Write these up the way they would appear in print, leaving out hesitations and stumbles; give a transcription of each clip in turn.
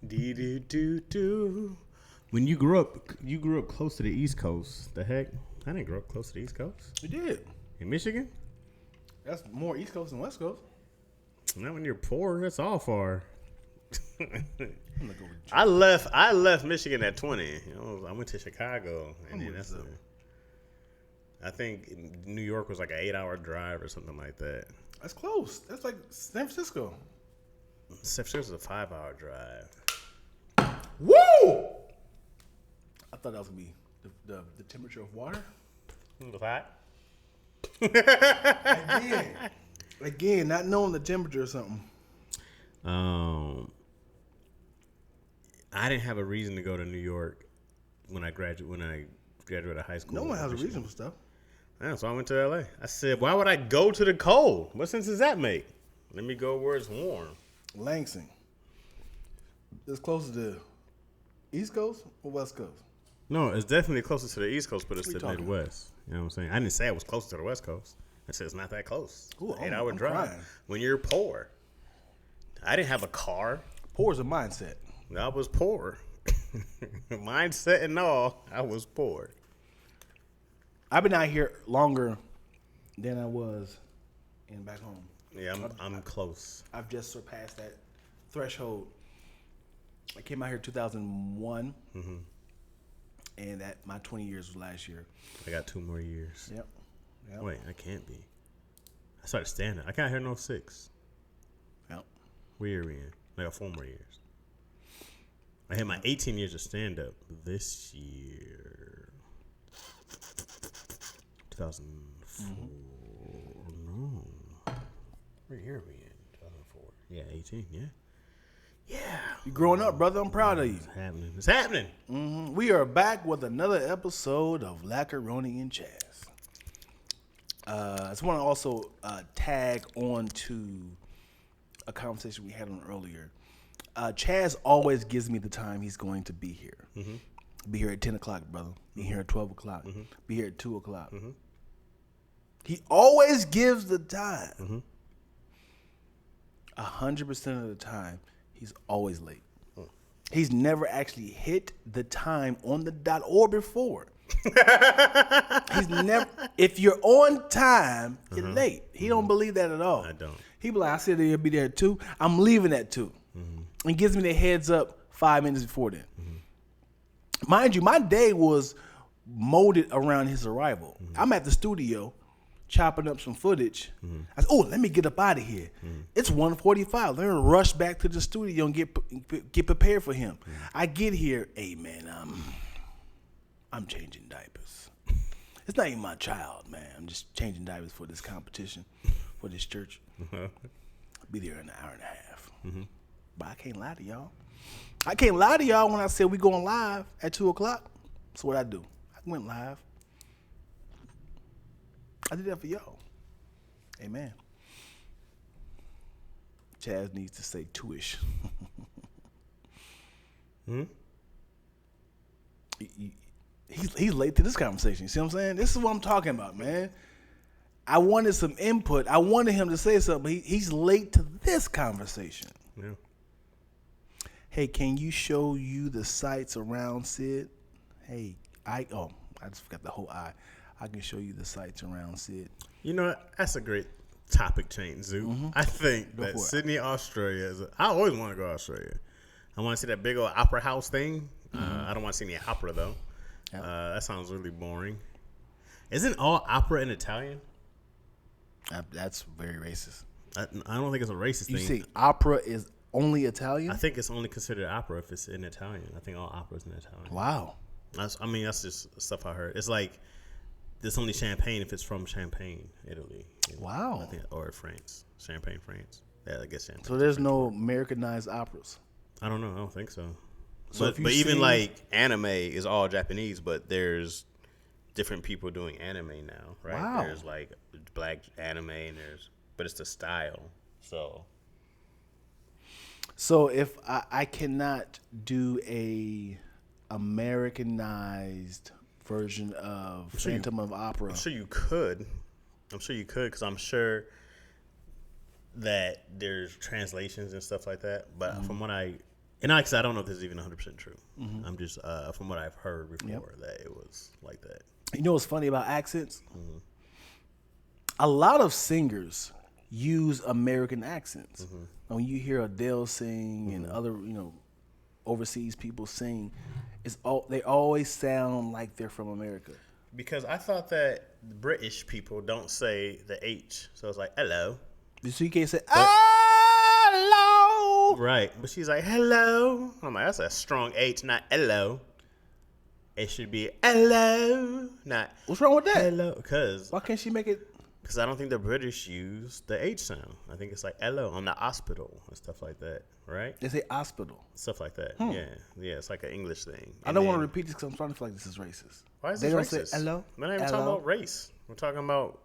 Do. When you grew up close to the East Coast. The heck? I didn't grow up close to the East Coast. You did. In Michigan? That's more East Coast than West Coast. Not when you're poor. That's all far. I left Michigan at 20. You know, I went to Chicago, and then I think New York was like an 8-hour drive or something like that. That's close. That's like San Francisco. San Francisco's a 5-hour drive. Woo! I thought that was gonna be the temperature of water. The hot? Again, not knowing the temperature or something. I didn't have a reason to go to New York when I graduated high school. No one has a reason for stuff. Yeah, so I went to LA. I said, why would I go to the cold? What sense does that make? Let me go where it's warm. Lansing. It's closer to East Coast or West Coast? No, it's definitely closer to the East Coast, but it's the Midwest. You know what I'm saying? I didn't say it was closer to the West Coast. I said it's not that close. Ooh, 8-hour drive crying. when you're poor. I didn't have a car. Poor is a mindset. I was poor. Mindset and all, I was poor. I've been out here longer than I was in back home. Yeah, I'm close. I've just surpassed that threshold. I came out here 2001, and that my 20 years was last year. I got 2 more years. Yep. Wait, I can't be. I started standing. I can't hear no 6. Yep. What year are we in? I got 4 more years. I had my 18 years of stand-up this year. 2004. No. What year are we in? 2004. Yeah, 18. Yeah. Yeah. You growing up, brother. I'm proud of you. It's happening. It's happening. Mm-hmm. We are back with another episode of Lackaroni and Chaz. I just want to also tag on to a conversation we had on earlier. Chaz always gives me the time he's going to be here. Mm-hmm. Be here at 10 o'clock, brother. Be here at 12 o'clock. Mm-hmm. Be here at 2 o'clock. Mm-hmm. He always gives the time. 100% of the time, he's always late. He's never actually hit the time on the dot or before. He's never. If you're on time, you're late. He don't believe that at all. I don't. He be like, I said he'll be there at 2. I'm leaving at 2. And gives me the heads up 5 minutes before then. Mind you, my day was molded around his arrival. I'm at the studio chopping up some footage. I said, oh, let me get up out of here. It's 1:45. Let me rush back to the studio and get prepared for him. I get here, hey man, I'm changing diapers. It's not even my child, man. I'm just changing diapers for this competition, for this church. I'll be there in an hour and a half. But I can't lie to y'all. I can't lie to y'all when I said we going live at 2 o'clock. So what I do? I went live. I did that for y'all. Amen. Chaz needs to say 2-ish. He's late to this conversation. You see what I'm saying? This is what I'm talking about, man. I wanted some input. I wanted him to say something, but he's late to this conversation. Yeah. Hey, can you show you the sights around Sid? Hey, I just forgot the whole I. I can show you the sights around Sid. You know what? That's a great topic change, Zoo. I think that Sydney, Australia I always want to go to Australia. I want to see that big old opera house thing. I don't want to see any opera, though. Yep. That sounds really boring. Isn't all opera in Italian? That's very racist. I don't think it's a racist thing. You see, opera is only Italian? I think it's only considered opera if it's in Italian. I think all opera is in Italian. Wow. That's just stuff I heard. It's like it's only Champagne if it's from Champagne, Italy. Wow. I think, or France. Champagne, France. Yeah, I guess Champagne. So there's no Americanized operas? I don't know. I don't think so. So but even like anime is all Japanese, but there's different people doing anime now, right? Wow. There's like black anime and but it's the style. So if I cannot do a Americanized version of Phantom of Opera. I'm sure you could because I'm sure that there's translations and stuff like that. But from what I And like I said, I don't know if this is even 100% true. I'm just, from what I've heard before, that it was like that. You know what's funny about accents? A lot of singers use American accents. When you hear Adele sing and other, overseas people sing, they always sound like they're from America. Because I thought that British people don't say the H, so it's like hello. So you can't say hello. Right, but she's like hello. I'm like, that's a strong H, not hello. It should be hello, not. What's wrong with that? Hello, because why can't she make it? Because I don't think the British use the H sound. I think it's like hello on the hospital and stuff like that, right? They say hospital. Stuff like that. Yeah, it's like an English thing. I don't want to repeat this because I'm starting to feel like this is racist. Why is this racist? Say hello. We're not even talking about race. We're talking about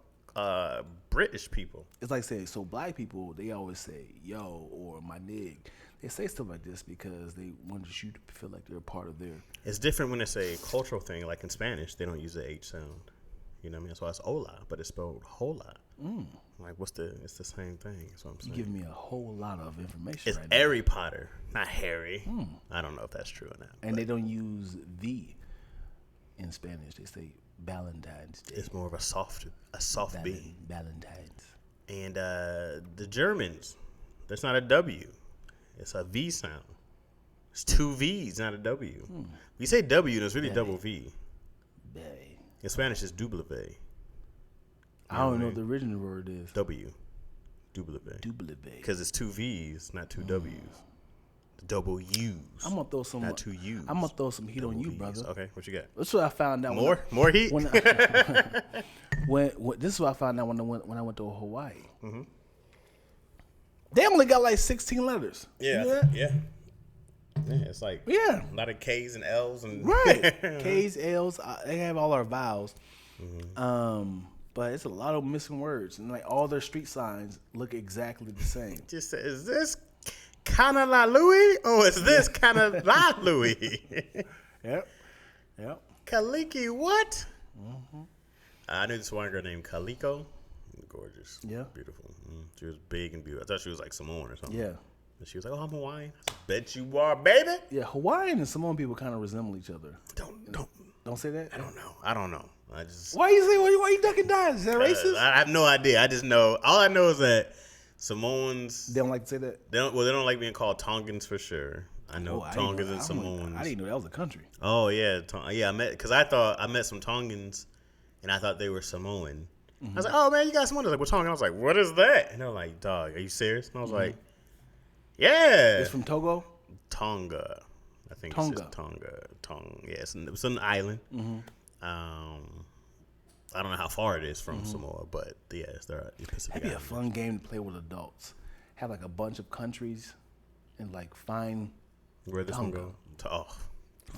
British people. It's like saying, so black people, they always say yo or my nig. They say stuff like this because they want you to feel like they're a part of their. It's different when it's a cultural thing. Like in Spanish, they don't use the H sound. You know what I mean? That's why it's hola, but it's spelled hola. Like, it's the same thing. That's what I'm saying. You give me a whole lot of information. It's right Harry Potter, not Harry. I don't know if that's true or not. And they don't use the in Spanish. They say Valentine's Day. It's more of a soft B. Valentine's. And the Germans, that's not a W. It's a V sound. It's two V's, not a W. We say W, and it's really double V. In Spanish, it's double V. I don't know what the original word is. W. Double V. Because it's two V's, not two W's. Double U's. I'm gonna throw some. Not two U's. I'm gonna throw some heat on you, V's. brother. Okay, what you got? That's what I found out. More heat. When this is what I found out when I went to Hawaii. They only got like 16 letters. Yeah. You know that? Yeah. Yeah, it's like a lot of K's and L's and right. K's, L's. They have all our vowels. But it's a lot of missing words, and like all their street signs look exactly the same. Just say, is this Kana La Louie or is this Kana La Louie? Yep. Kaliki what? I knew this one girl named Kaliko. Gorgeous. Yeah. Beautiful. She was big and beautiful. I thought she was like Samoan or something. Yeah. And she was like, oh, I'm Hawaiian. I said, bet you are, baby. Yeah, Hawaiian and Samoan people kind of resemble each other. Don't say that? I don't know. I just. Why you ducking dives? Is that racist? I have no idea. I just know. All I know is that Samoans. They don't like to say that? They don't like being called Tongans for sure. I know Tongans and Samoans. I didn't know that was a country. Oh, yeah. I met some Tongans, and I thought they were Samoan. I was like, oh, man, you got Samoan. I was like, we're Tongan. I was like, what is that? And they were like, dog, are you serious? And I was like, yeah. It's from Togo? Tonga. I think Tonga. It's just Tonga. Yeah, it's an island. I don't know how far it is from Samoa, but yeah, it's there. That'd be a fun game to play with adults. Have like a bunch of countries and like find where this one go.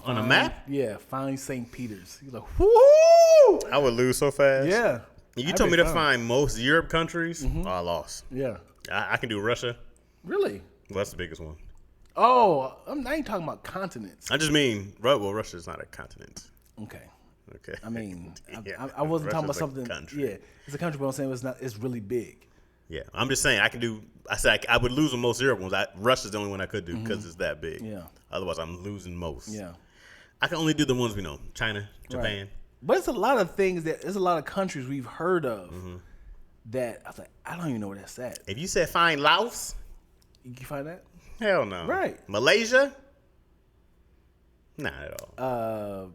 On a map? Yeah, find St. Peter's. You're like, whoo! I would lose so fast. Yeah. You told me to find most Europe countries. Oh, I lost. Yeah. I can do Russia. Really? Well, that's the biggest one. Oh, I ain't talking about continents. I just mean, well, Russia's not a continent. Okay. Okay. I mean, yeah, I wasn't talking about something. Country. Yeah, it's a country, but I'm saying it's really big. Yeah, I'm just saying I can do. I said I would lose the most Europe ones. Russia's the only one I could do because it's that big. Yeah. Otherwise, I'm losing most. Yeah. I can only do the ones we know: China, Japan. Right. But it's a lot of things there's a lot of countries we've heard of that I was like, I don't even know where that's at. If you said find Laos, You can find that? hell no. Right. Malaysia, not at all.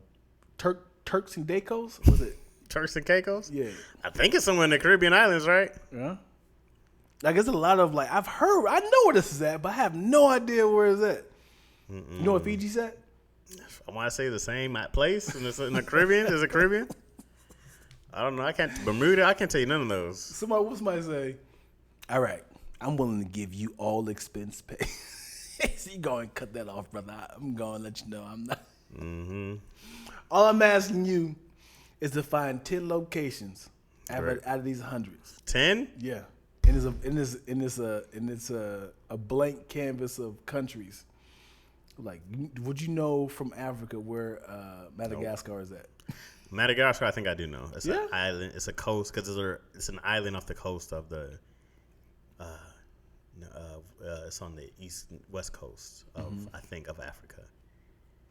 Turks and Caicos? Was it? Turks and Caicos? Yeah. I think it's somewhere in the Caribbean islands, right? Yeah. Like, it's a lot of, like, I know where this is at, but I have no idea where it's at. You know what Fiji's at? I want to say the same place in the Caribbean. Is it Caribbean? I don't know. Bermuda, I can't tell you none of those. Somebody say, all right, I'm willing to give you all expense pay. So you go and cut that off, brother. I'm going to let you know I'm not. All I'm asking you is to find 10 locations out of these hundreds. 10? Yeah. And it's a blank canvas of countries. Like, would you know from Africa where Madagascar is at? Madagascar, I think I do know. It's Yeah? an island. It's a coast because it's an island off the coast of the It's on the west coast of I think of Africa.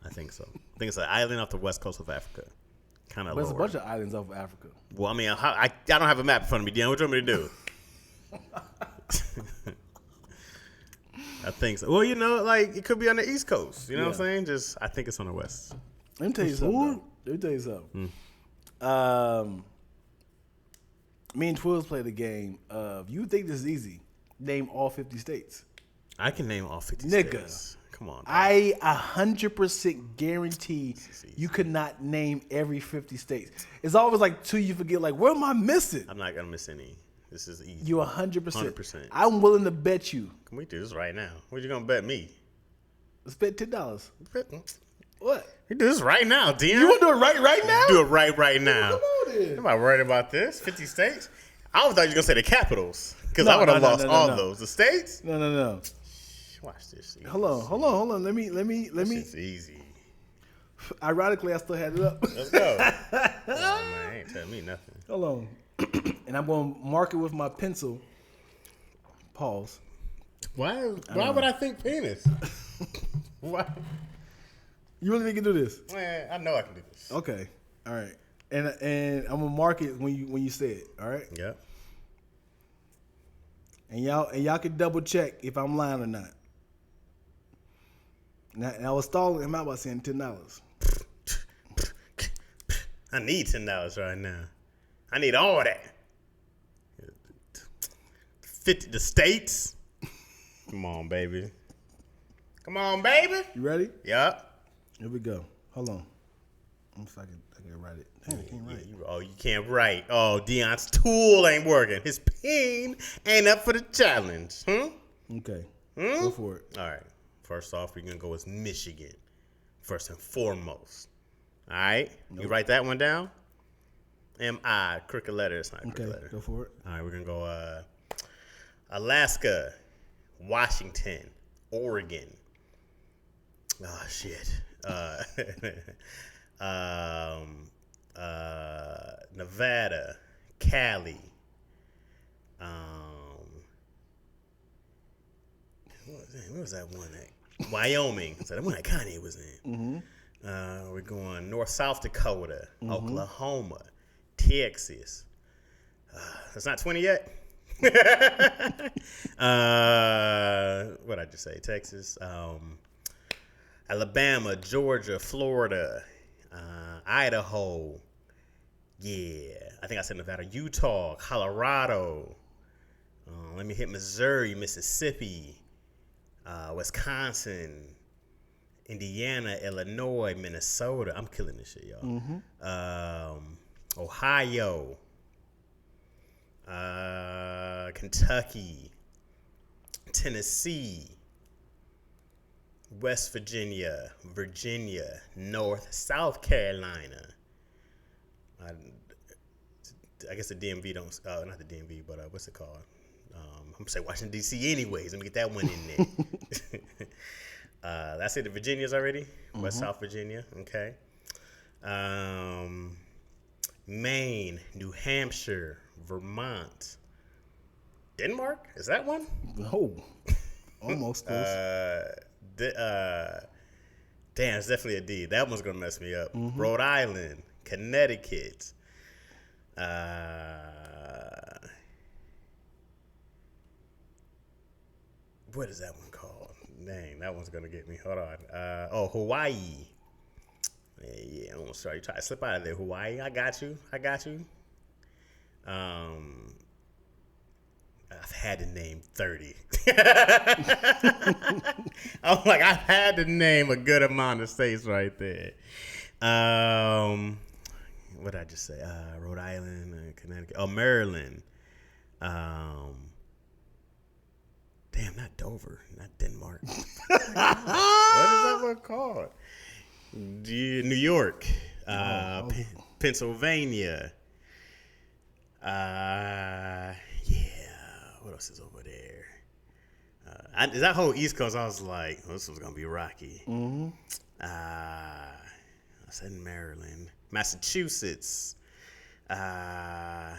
I think so. I think it's an island off the west coast of Africa. Kind of. There's a bunch of islands off of Africa. Well, I mean, I don't have a map in front of me, Dion. What do you want me to do? I think so. Well, like it could be on the East Coast. You know what I'm saying? I think it's on the West. Let me tell you something. Me and Twills played a game of, you think this is easy. Name all 50 states. I can name all 50 Nigga, states. Come on. I 100% guarantee you could not name every 50 states. It's always like two you forget, like, where am I missing? I'm not going to miss any. This is easy. You 100%. 100%. I'm willing to bet you. Can we do this right now? What you going to bet me? Let's bet $10. What? You do this right now, Dion. You want to do it right now? Do it right now. Come on, then. I'm not worried about this. 50 states? I thought you were going to say the capitals. Because I would have lost all those. The states? No. Watch this. Hold on. Let me. It's easy. Ironically, I still had it up. Let's go. Oh, man, ain't telling me nothing. Hold on. And I'm going to mark it with my pencil. Pause. Why would I think penis? Why? You really think you can do this? Man, I know I can do this. Okay. All right. And I'm going to mark it when you say it. All right? Yeah. And y'all can double check if I'm lying or not. Now, I was stalling him out by saying $10. I need $10 right now. I need all that. 50 the states. Come on, baby. You ready? Yep. Here we go. Hold on. I'm if I can write it. Damn, I can't write. You can't write. Oh, Dion's tool ain't working. His pen ain't up for the challenge. Okay. Go for it. All right. First off, we're going to go with Michigan. First and foremost. All right? Nope. You write that one down? M-I, crooked letter. It's not a crooked letter. Go for it. All right, we're going to go Alaska, Washington, Oregon. Oh, shit. Nevada, Cali. What was that one at? Wyoming. So that one that Kanye was in. We're going South Dakota, Oklahoma, Texas. It's not 20 yet. What did I just say? Texas, Alabama, Georgia, Florida, Idaho. Yeah, I think I said Nevada, Utah, Colorado. Let me hit Missouri, Mississippi, Wisconsin, Indiana, Illinois, Minnesota. I'm killing this shit, y'all. Ohio, Kentucky, Tennessee, West Virginia, South Carolina. I guess the DMV don't. Not the DMV, but what's it called? I'm gonna say Washington D.C. anyways. Let me get that one in there. That's it. The Virginias already. West South Virginia. Okay. Maine, New Hampshire, Vermont, Denmark. Is that one? No. Almost close. Damn, it's definitely a D. That one's gonna mess me up. Rhode Island, Connecticut. What is that one called? Dang, that one's gonna get me. Hold on. Hawaii. Yeah, almost sorry. You try to slip out of there, Hawaii. I got you. I've had to name 30. I'm like, I've had to name a good amount of states right there. What did I just say? Rhode Island, Connecticut. Oh, Maryland. Damn, not Dover, not Denmark. What is that one called? New York. Pennsylvania. Yeah. What else is over there? That whole East Coast, I was like, this was going to be rocky. I said Maryland. Massachusetts. Yeah,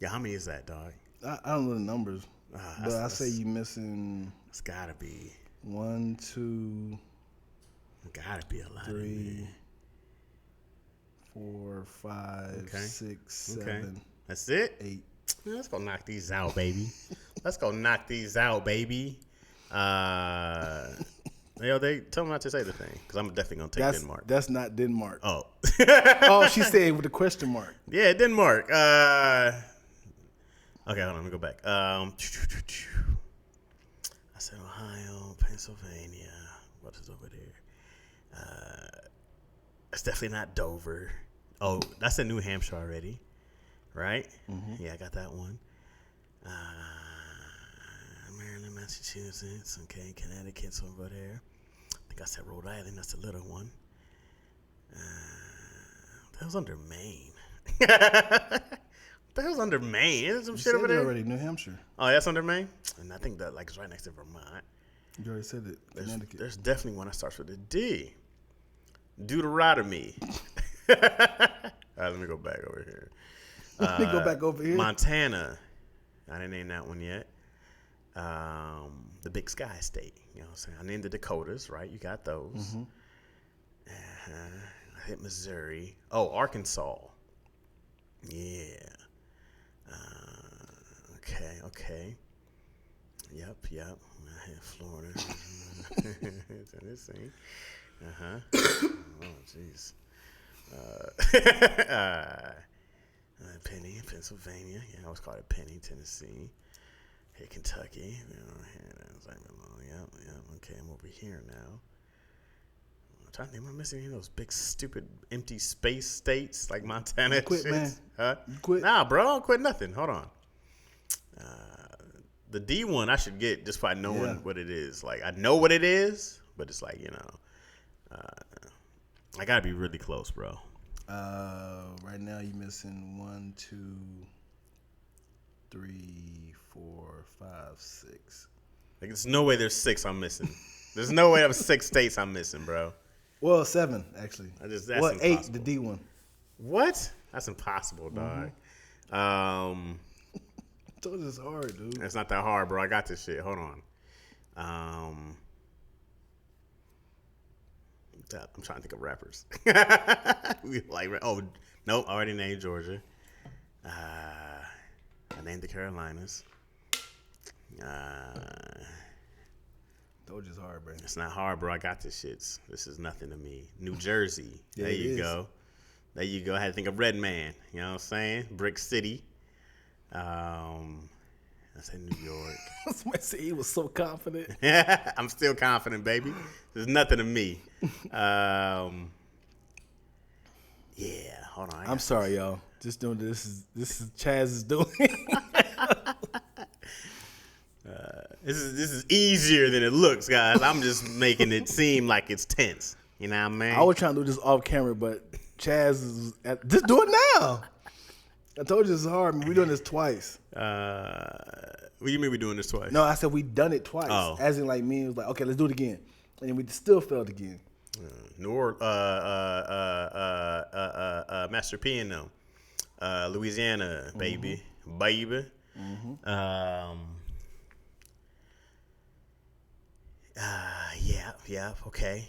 how many is that, dog? I don't know the numbers, but I say you missing. It's gotta be 1, 2. Gotta be a lot. 3, 4, 5, 6, 7. That's it. 8. Man, let's go knock these out, baby. Let's go knock these out, baby. They tell me not to say the thing because I'm definitely gonna take Denmark. That's not Denmark. Oh. Oh, she said with a question mark. Yeah, Denmark. Okay, hold on. Let me go back. I said Ohio, Pennsylvania. What is over there? It's definitely not Dover. Oh, that's in New Hampshire already, right? Mm-hmm. Yeah, I got that one. Maryland, Massachusetts. Okay, Connecticut's over there. I think I said Rhode Island. That's the little one. That was under Maine. That was under Maine. Isn't some shit over there? Already New Hampshire. Oh, that's under Maine? And I think that it's right next to Vermont. You already said it. Connecticut. There's definitely one that starts with a D. Deuteronomy. All right, let me go back over here. Let me go back over here. Montana. I didn't name that one yet. The Big Sky State. You know what I'm saying? I named the Dakotas, right? You got those. Mm-hmm. I hit Missouri. Oh, Arkansas. Yeah. Okay. Yep. I hit Florida. Tennessee. Oh, jeez. Penny, Pennsylvania. Yeah, I always call it Penny, Tennessee. Hit Kentucky. Yep. Okay, I'm over here now. I'm trying to think, am I missing any of those big, stupid, empty space states like Montana? You quit, man. Huh? You quit? Nah, bro, I don't quit nothing. Hold on. The D one I should get just by knowing what it is. Like, I know what it is, but it's like, I gotta be really close, bro. Right now you're missing 1, 2, 3, 4, 5, 6. Like, there's no way there's 6 I'm missing. There's no way there's 6 states I'm missing, bro. Well, 7 actually. That's 8, impossible. the D one. What? That's impossible, dog. I told you it's hard, dude. It's not that hard, bro. I got this shit. Hold on. I'm trying to think of rappers. Nope. I already named Georgia. I named the Carolinas. Told you it's hard, bro. It's not hard, bro. I got this shit. This is nothing to me. New Jersey. Yeah, there you go. There you go. I had to think of Red Man. You know what I'm saying? Brick City. I said New York. Somebody said he was so confident. I'm still confident, baby. There's nothing to me. Yeah. Hold on. I'm sorry, y'all. Just doing this is Chaz is doing. This is easier than it looks, guys. I'm just making it seem like it's tense. You know what I mean? I was trying to do this off camera, but Chaz is just do it now. I told you it's hard. We're doing this twice. What do you mean we're doing this twice? No, I said we done it twice. Oh. As in, like, me was like, okay, let's do it again, and then we still failed again. Master P and them. Louisiana, baby. Baby. Yeah. Okay.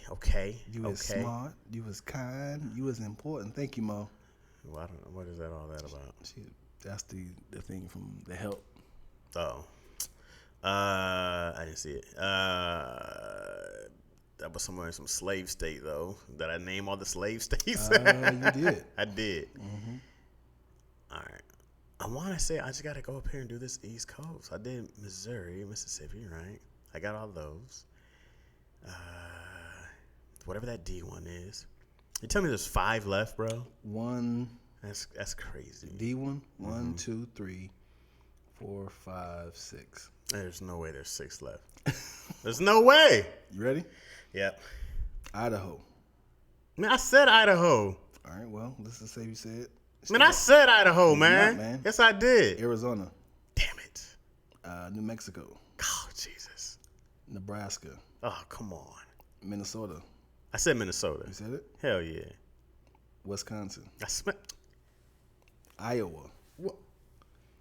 You was smart. You was kind. You was important. Thank you, Mo. Well, I don't know. What is that all that about? That's the thing from The Help. Oh. I didn't see it. That was somewhere in some slave state, though. Did I name all the slave states? You did. I did. All right. I want to say I just got to go up here and do this East Coast. I did Missouri, Mississippi, right? I got all those. Whatever that D one is. You tell me there's 5 left, bro? 1. That's crazy. D1. 1, 2, 3, 4, 5, 6. There's no way there's 6 left. There's no way. You ready? Yep. Idaho. Man, I said Idaho. All right, well, let's just say you said. Man, I said Idaho, man. Not, man. Yes, I did. Arizona. Damn it. New Mexico. Oh, Jesus. Nebraska. Oh, come on. Minnesota. I said Minnesota. You said it? Hell yeah. Wisconsin. I smell. Iowa.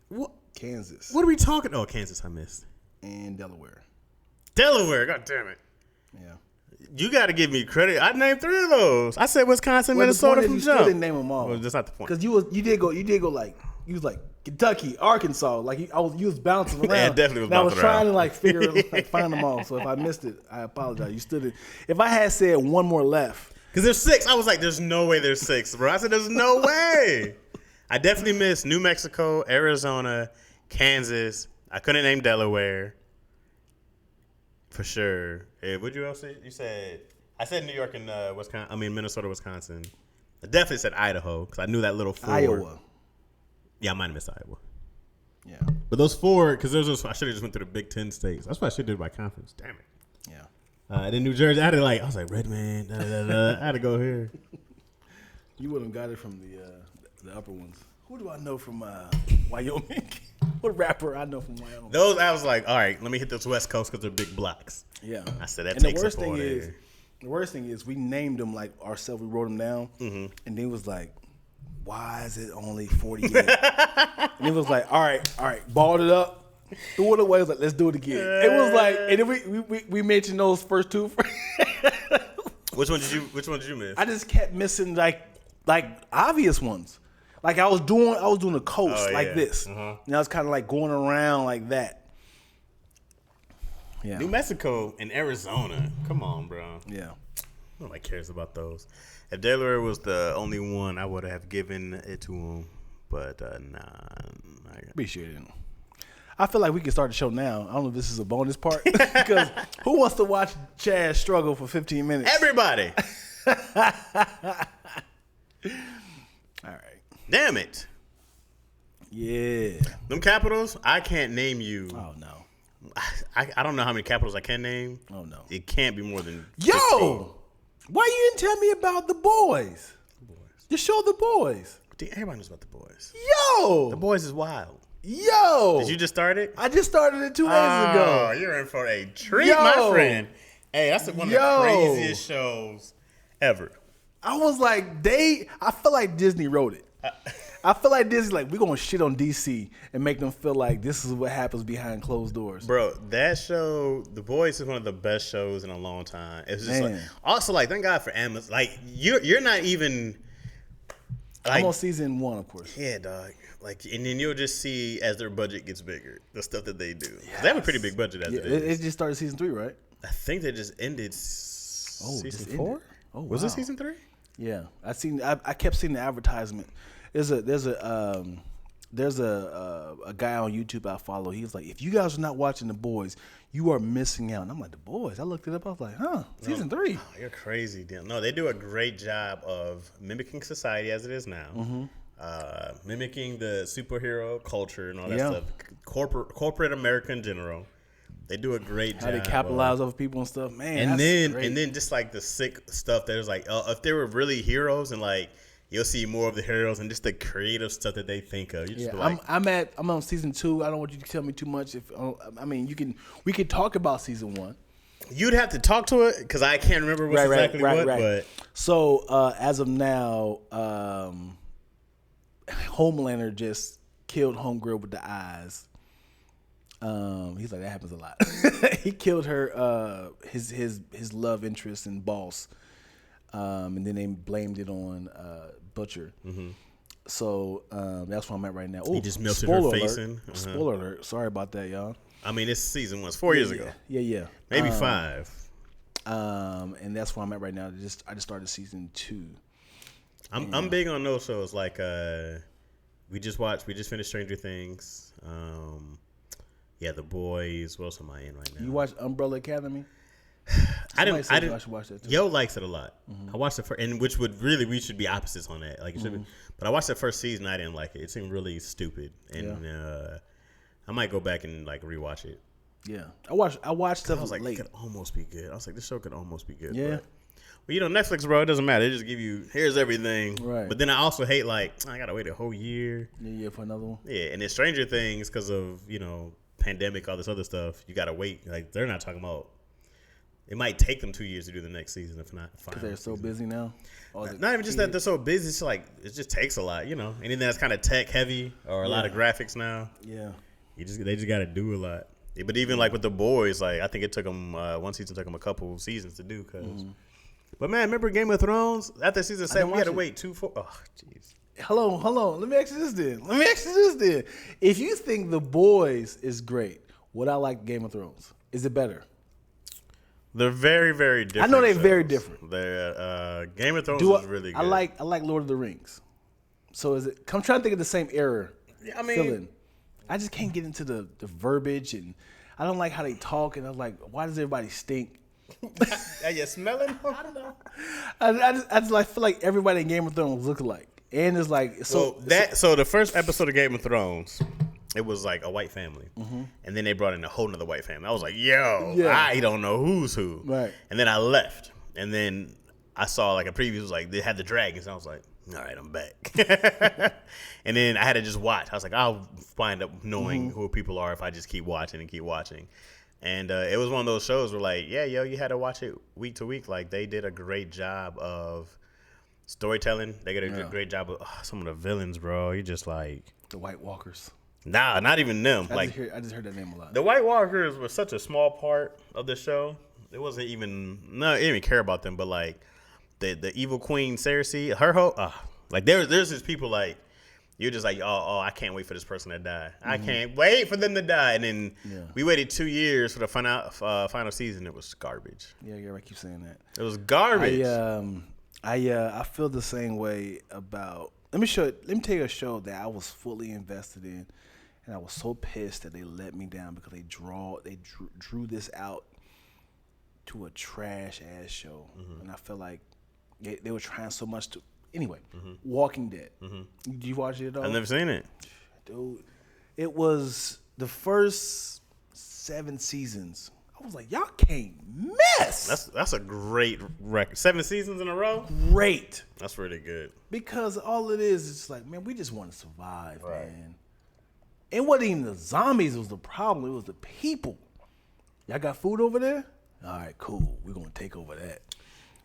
What? Kansas. What are we talking? Oh, Kansas, I missed. And Delaware. Delaware, god damn it. Yeah. You got to give me credit. I named 3 of those. I said Wisconsin, Minnesota from you jump. Still didn't name them all. Well, that's not the point. Because you did go like you was like Kentucky, Arkansas. Like you was bouncing around. Yeah, definitely was bouncing around. I was trying to like figure like find them all. So if I missed it, I apologize. You still did. If I had said one more left, because there's 6, I was like, there's no way there's 6, bro. I said, there's no way. I definitely missed New Mexico, Arizona, Kansas. I couldn't name Delaware. For sure. Hey, what'd you else say? You said I said New York and Minnesota, Wisconsin. I definitely said Idaho because I knew that little 4. Iowa. Yeah, I might have missed Iowa. Yeah. But those 4, because I should have just went through the Big Ten states. That's what I should have did by conference. Damn it. Yeah. And then New Jersey, I was like Redmond. I had to go here. You wouldn't got it from the upper ones. Who do I know from Wyoming? What rapper I know from Wyoming? Those I was like, all right, let me hit this West Coast because they're big blocks. Yeah. I said that and takes the worst up all thing there. is, the worst thing is we named them like ourselves. We wrote them down, Mm-hmm. and then it was like, why is it only 48? And it was like, all right, balled it up, threw it away. It was like, let's do it again. It was like, and then we mentioned those first 2. Which one did you miss? I just kept missing like obvious ones. Like I was doing the coast like this. Uh-huh. And I was kind of like going around like that. Yeah. New Mexico and Arizona. Come on, bro. Yeah. Nobody cares about those. If Delaware was the only one, I would have given it to him. But nah. Appreciate it. I feel like we can start the show now. I don't know if this is a bonus part because who wants to watch Chaz struggle for 15 minutes? Everybody. All right. Damn it. Yeah. Them capitals, I can't name you. Oh no. I don't know how many capitals I can name. Oh no. It can't be more than 15. Yo! Why you didn't tell me about the boys? Just show the boys. Dude, everybody knows about the boys. Yo! The boys is wild. Yo! Did you just start it? I just started it 2 days Oh, ago. you're in for a treat, my friend. Hey, that's one of the craziest shows ever. I was like, I feel like Disney wrote it. I feel like Disney's like, we're going to shit on DC and make them feel like this is what happens behind closed doors. Bro, that show, The Boys, is one of the best shows in a long time. It's just like, also, like, thank God for Amazon. Like, you're not even, like, I'm on season 1, of course. Yeah, dog. Like, and then you'll just see as their budget gets bigger, the stuff that they do. Yes. They have a pretty big budget as it is. It just started season 3, right? I think they just ended season 4. Oh, wow. Was it season 3? Yeah, I kept seeing the advertisement. There's a guy on YouTube I follow. He's like, if you guys are not watching The Boys, you are missing out. And I'm like, The Boys? I looked it up. I was like, season 3. Oh, you're crazy, Dan. No, they do a great job of mimicking society as it is now. Mm-hmm. Mimicking the superhero culture and all that stuff. Corporate America in general. They do a great job. How they capitalize over people and stuff, man. And then just like the sick stuff. There's like, if they were really heroes, and like you'll see more of the heroes and just the creative stuff that they think of. You just be like, I'm on season 2. I don't want you to tell me too much. We can talk about season 1. You'd have to talk to it because I can't remember what's exactly what. But so as of now, Homelander just killed Homegirl with the eyes. He's like, that happens a lot. He killed her, his love interest and boss, and then they blamed it on Butcher. Mm-hmm. So that's where I'm at right now. Ooh, he just melted her face in. Spoiler alert! Sorry about that, y'all. I mean, it's season 1. It's 4 years ago. Yeah. Maybe 5. And that's where I'm at right now. I just started season 2. I'm big on those shows. Like we just finished Stranger Things. The Boys. What else am I in right now? You watch Umbrella Academy? I didn't. I should watch that too. Yo likes it a lot. Mm-hmm. I watched it and which would really we should be opposites on that. Like it should be. But I watched the first season. I didn't like it. It seemed really stupid, and I might go back and like rewatch it. Yeah, I watched stuff. I was like, late. It could almost be good. I was like, this show could almost be good. Yeah. But Netflix, bro, it doesn't matter. They just give you here's everything. Right. But then I also hate like I gotta wait a whole year. Yeah, for another one. Yeah, and then Stranger Things because of pandemic, all this other stuff. You gotta wait. Like they're not talking about it might take them 2 years to do the next season, if not. Because they're so busy now. Not even just that they're so busy. It's like it just takes a lot, you know. Anything that's kind of tech heavy or a lot of graphics now. Yeah. They just got to do a lot. But even like with the boys, like I think it took them one season took them a couple seasons to do. But man, remember Game of Thrones? After season 7, we had to wait 2 4. Oh, jeez. Hold on. Let me ask you this then. If you think The Boys is great, would I like Game of Thrones? Is it better? They're very, very different. I know they're shows. very different. They're Game of Thrones is really good. I like Lord of the Rings. So is it? I'm trying to think of the same era. I mean, feeling. I just can't get into the verbiage, and I don't like how they talk. And I'm like, why does everybody stink? Are you smelling? I don't know. I just like feel like everybody in Game of Thrones look alike, and it's like so. So the first episode of Game of Thrones, it was like a white family, and then they brought in a whole nother white family. I was like, yo, I don't know who's who. Right. And then I left, and then I saw like a preview. It was like they had the dragons. And I was like, all right, I'm back. And then I had to just watch. I was like, I'll find up knowing who people are if I just keep watching and keep watching. And it was one of those shows where like, you had to watch it week to week. Like they did a great job of storytelling. They did a great job of some of the villains, bro. You just like the White Walkers. Nah, not even them. I just heard that name a lot. The White Walkers were such a small part of the show. It wasn't even I didn't even care about them. But like the evil queen Cersei, her whole like there's just people like you're just like oh I can't wait for this person to die. I can't wait for them to die. And then we waited 2 years for the final season. It was garbage. Yeah, I keep saying that. It was garbage. I feel the same way about. Let me tell you a show that I was fully invested in, and I was so pissed that they let me down because they drew this out to a trash ass show, and I feel like they were trying so much to. Anyway, Walking Dead. Did you watch it at all? I've never seen it, dude. It was the first 7 seasons. I was like, y'all can't miss. That's a great record. 7 seasons in a row. Great. That's really good. Because all it is just like, man, we just want to survive, man. It wasn't even the zombies was the problem. It was the people. Y'all got food over there? All right, cool. We're going to take over that.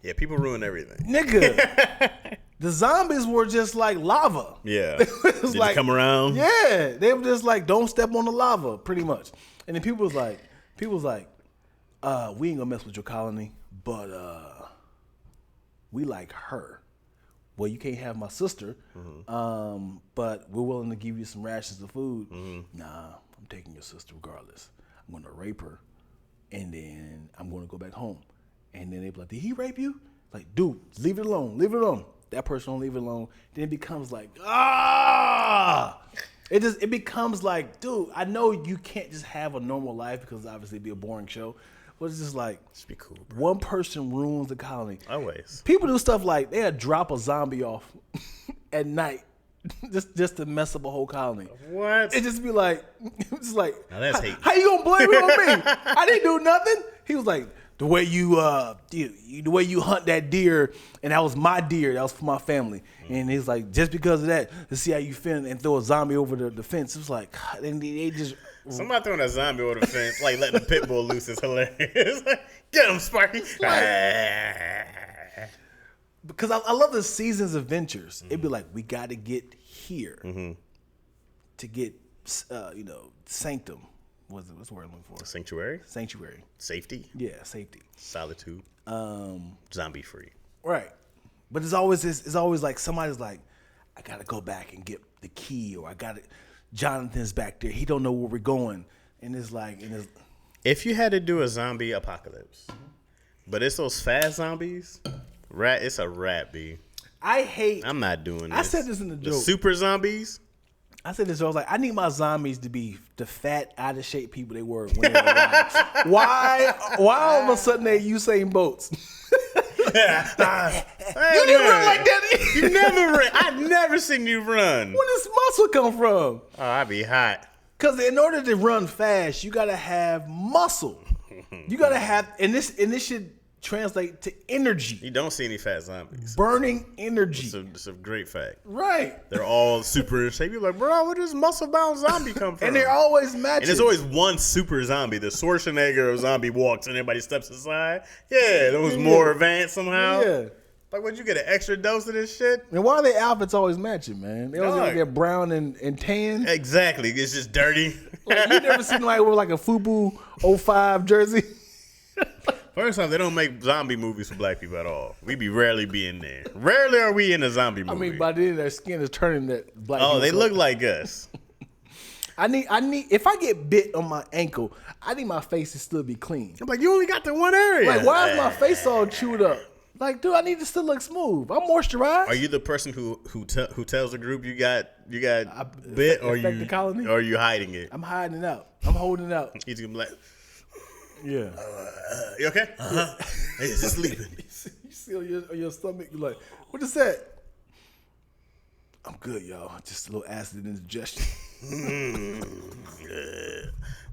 Yeah, people ruin everything. Nigga. The zombies were just like lava. Yeah. It was Did like, you come around? Yeah. They were just like, don't step on the lava, pretty much. And then people was like, we ain't gonna mess with your colony, but we like her. Well, you can't have my sister, but we're willing to give you some rations of food. Nah, I'm taking your sister regardless. I'm gonna rape her, and then I'm gonna go back home. And then they be like, did he rape you? Like, dude, leave it alone. That person don't leave it alone. Then it becomes like, It becomes like, dude, I know you can't just have a normal life because obviously it'd be a boring show. But it's just like, just be cool, bro. One person ruins the colony. Always. People do stuff like they'll drop a zombie off at night just to mess up a whole colony. What? It just be like, it's like, now that's hate. How you gonna blame it on me? I didn't do nothing. He was like, the way you hunt that deer, and that was my deer, that was for my family. And he's like, just because of that, to see how you feel and throw a zombie over the fence. It was like, and they just. Somebody throwing a zombie over the fence, like letting the pit bull loose is hilarious. Get him, Sparky. Because I love the season's adventures. It'd be like, we got to get here to get, sanctum. What's the word I'm looking for? Sanctuary? Safety? Yeah, safety. Solitude. Zombie free. Right. But it's always like somebody's like, I gotta go back and get the key, or Jonathan's back there. He don't know where we're going. And it's like if you had to do a zombie apocalypse, but it's those fast zombies, it's a wrap, B. I'm not doing this. I said this in the joke. The super zombies. I said this. I was like, I need my zombies to be the fat, out of shape people they were when they were alive. Why all of a sudden they Usain Bolts? You didn't run like that. You never ran. I've never seen you run. Where does muscle come from? Oh, I'd be hot. Because in order to run fast, you gotta have muscle. You gotta have, and this should translate to energy. You don't see any fat zombies. Burning energy. It's a great fact. Right. They're all super in shape. You're like, bro, where does muscle-bound zombie come from? And they're always matching. And there's always one super zombie. The Schwarzenegger of zombie walks and everybody steps aside. Yeah, that was more advanced somehow. Yeah. Like, would you get an extra dose of this shit? And why are their outfits always matching, man? They always get brown and tan. Exactly. It's just dirty. Like, you never seen like with like a FUBU 05 jersey? First off, they don't make zombie movies for black people at all. We be rarely in there. Rarely are we in a zombie movie. I mean, by then their skin is turning that black. Oh, they look like us. I need. If I get bit on my ankle, I need my face to still be clean. I'm like, you only got the one area. Like, why is my face all chewed up? Like, dude, I need to still look smooth. I'm moisturized. Are you the person who tells the group you got bit, or the colony? Or are you hiding it? I'm hiding it out. I'm holding it out. He's gonna be like, yeah. You okay? He's just sleeping. You see on your stomach, you're like, what is that? I'm good, y'all. Just a little acid indigestion.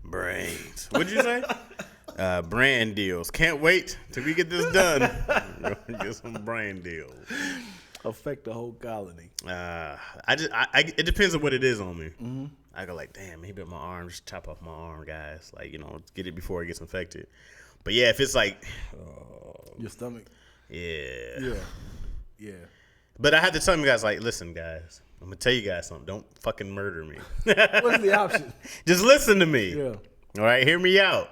Brains. What'd you say? Brand deals. Can't wait till we get this done. Get some brand deals. Affect the whole colony. It depends on what it is on me. Mm-hmm. I go like, damn, he bit my arm. Just chop off my arm, guys. Like, get it before it gets infected. But yeah, if it's like your stomach. Yeah. Yeah. But I had to tell you guys, like, listen, guys, I'm gonna tell you guys something. Don't fucking murder me. What's the option? Just listen to me. Yeah. All right, hear me out.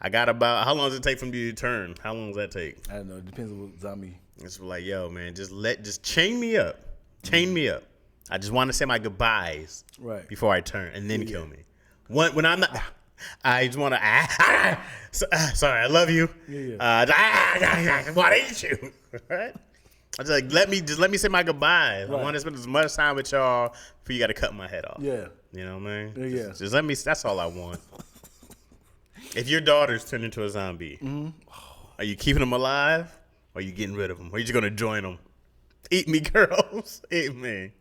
I got about, how long does it take from you to turn? How long does that take? I don't know. It depends on what zombie. It's like, yo, man, just chain me up. Chain me up. I just want to say my goodbyes before I turn, and then kill me. When I'm not, I just want to. Sorry, I love you. I want to eat you. Right? I just like let me say my goodbyes. Right. I want to spend as much time with y'all before you got to cut my head off. Yeah. You know what I mean? Yeah. Just let me. That's all I want. If your daughter's turned into a zombie, are you keeping them alive? Or are you getting rid of them? Or are you just gonna join them? Eat me, girls. Eat me.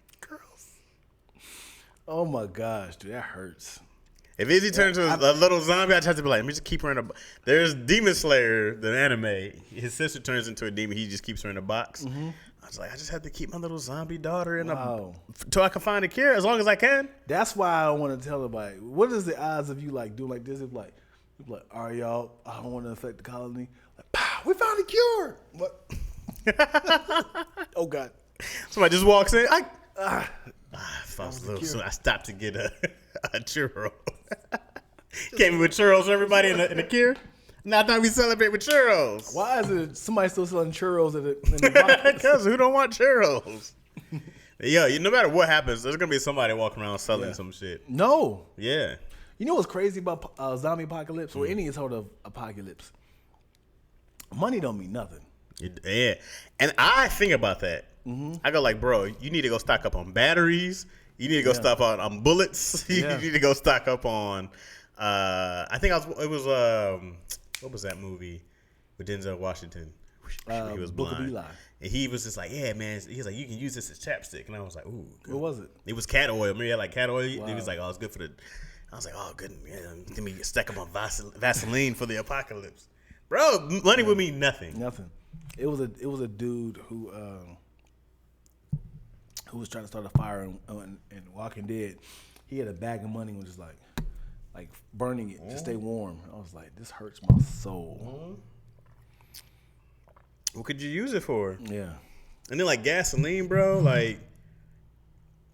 Oh my gosh, dude, that hurts. If Izzy turns into a little zombie, I just have to be like, let me just keep her in a box. There's Demon Slayer, the anime. His sister turns into a demon. He just keeps her in a box. Mm-hmm. I was like, I just have to keep my little zombie daughter in till I can find a cure as long as I can. That's why I want to tell everybody. What is the odds of you like doing like this? If like, all right, y'all, I don't want to affect the colony. Like, pow, we found a cure. What? Oh God! Somebody just walks in. I stopped to get a churro. Came in with churros for everybody in the cure. Now I thought we celebrate with churros. Why is it somebody still selling churros in the box? Because who don't want churros? Yo, no matter what happens, there's gonna be somebody walking around selling some shit. No. Yeah. You know what's crazy about zombie apocalypse or any sort of apocalypse? Money don't mean nothing. Yeah, and I think about that. Mm-hmm. I go like, bro, you need to go stock up on batteries. You need to go stock up on bullets. You need to go stock up on. I think it was what was that movie with Denzel Washington? He was blind. Book of Eli. And he was just like, yeah, man. He was like, you can use this as chapstick. And I was like, ooh. Good. What was it? It was cat oil. Remember, he had like cat oil. Wow. He was like, oh, it's good for the. I was like, oh, good. Man, give me a stack up on Vaseline for the apocalypse, bro. Money would mean nothing. Nothing. It was a dude who was trying to start a fire in Walking Dead. He had a bag of money and was just like burning it to stay warm. I was like, this hurts my soul. What could you use it for? Yeah. And then like gasoline, bro. Like,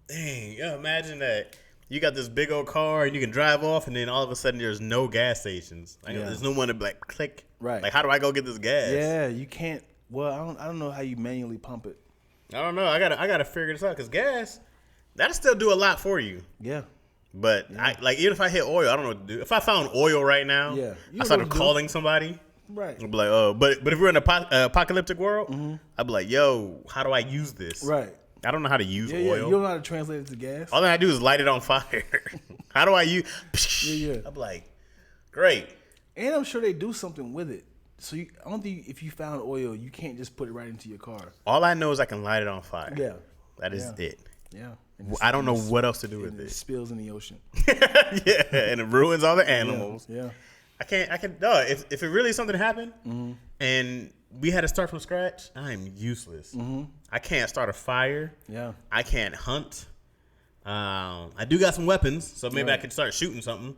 dang, imagine that. You got this big old car and you can drive off, and then all of a sudden there's no gas stations. Like, there's no one to like click. Right. Like, how do I go get this gas? Yeah, you can't. Well, I don't know how you manually pump it. I don't know. I gotta figure this out because gas, that'll still do a lot for you. Yeah. But even if I hit oil, I don't know what to do. If I found oil right now, I started calling somebody. Right. I'd be like, oh, but if we're in an apocalyptic world, I'd be like, yo, how do I use this? Right. I don't know how to use oil. Yeah, you don't know how to translate it to gas. All I do is light it on fire. How do I use? I'm like, great. And I'm sure they do something with it. So I don't think if you found oil, you can't just put it right into your car. All I know is I can light it on fire. Yeah. That is it. Yeah. I don't know what else to do with it. It spills in the ocean. Yeah, and it ruins all the animals. Yeah. I can't. No, if it really something happened, and we had to start from scratch, I am useless. I can't start a fire. Yeah. I can't hunt. I do got some weapons, so maybe I could start shooting something.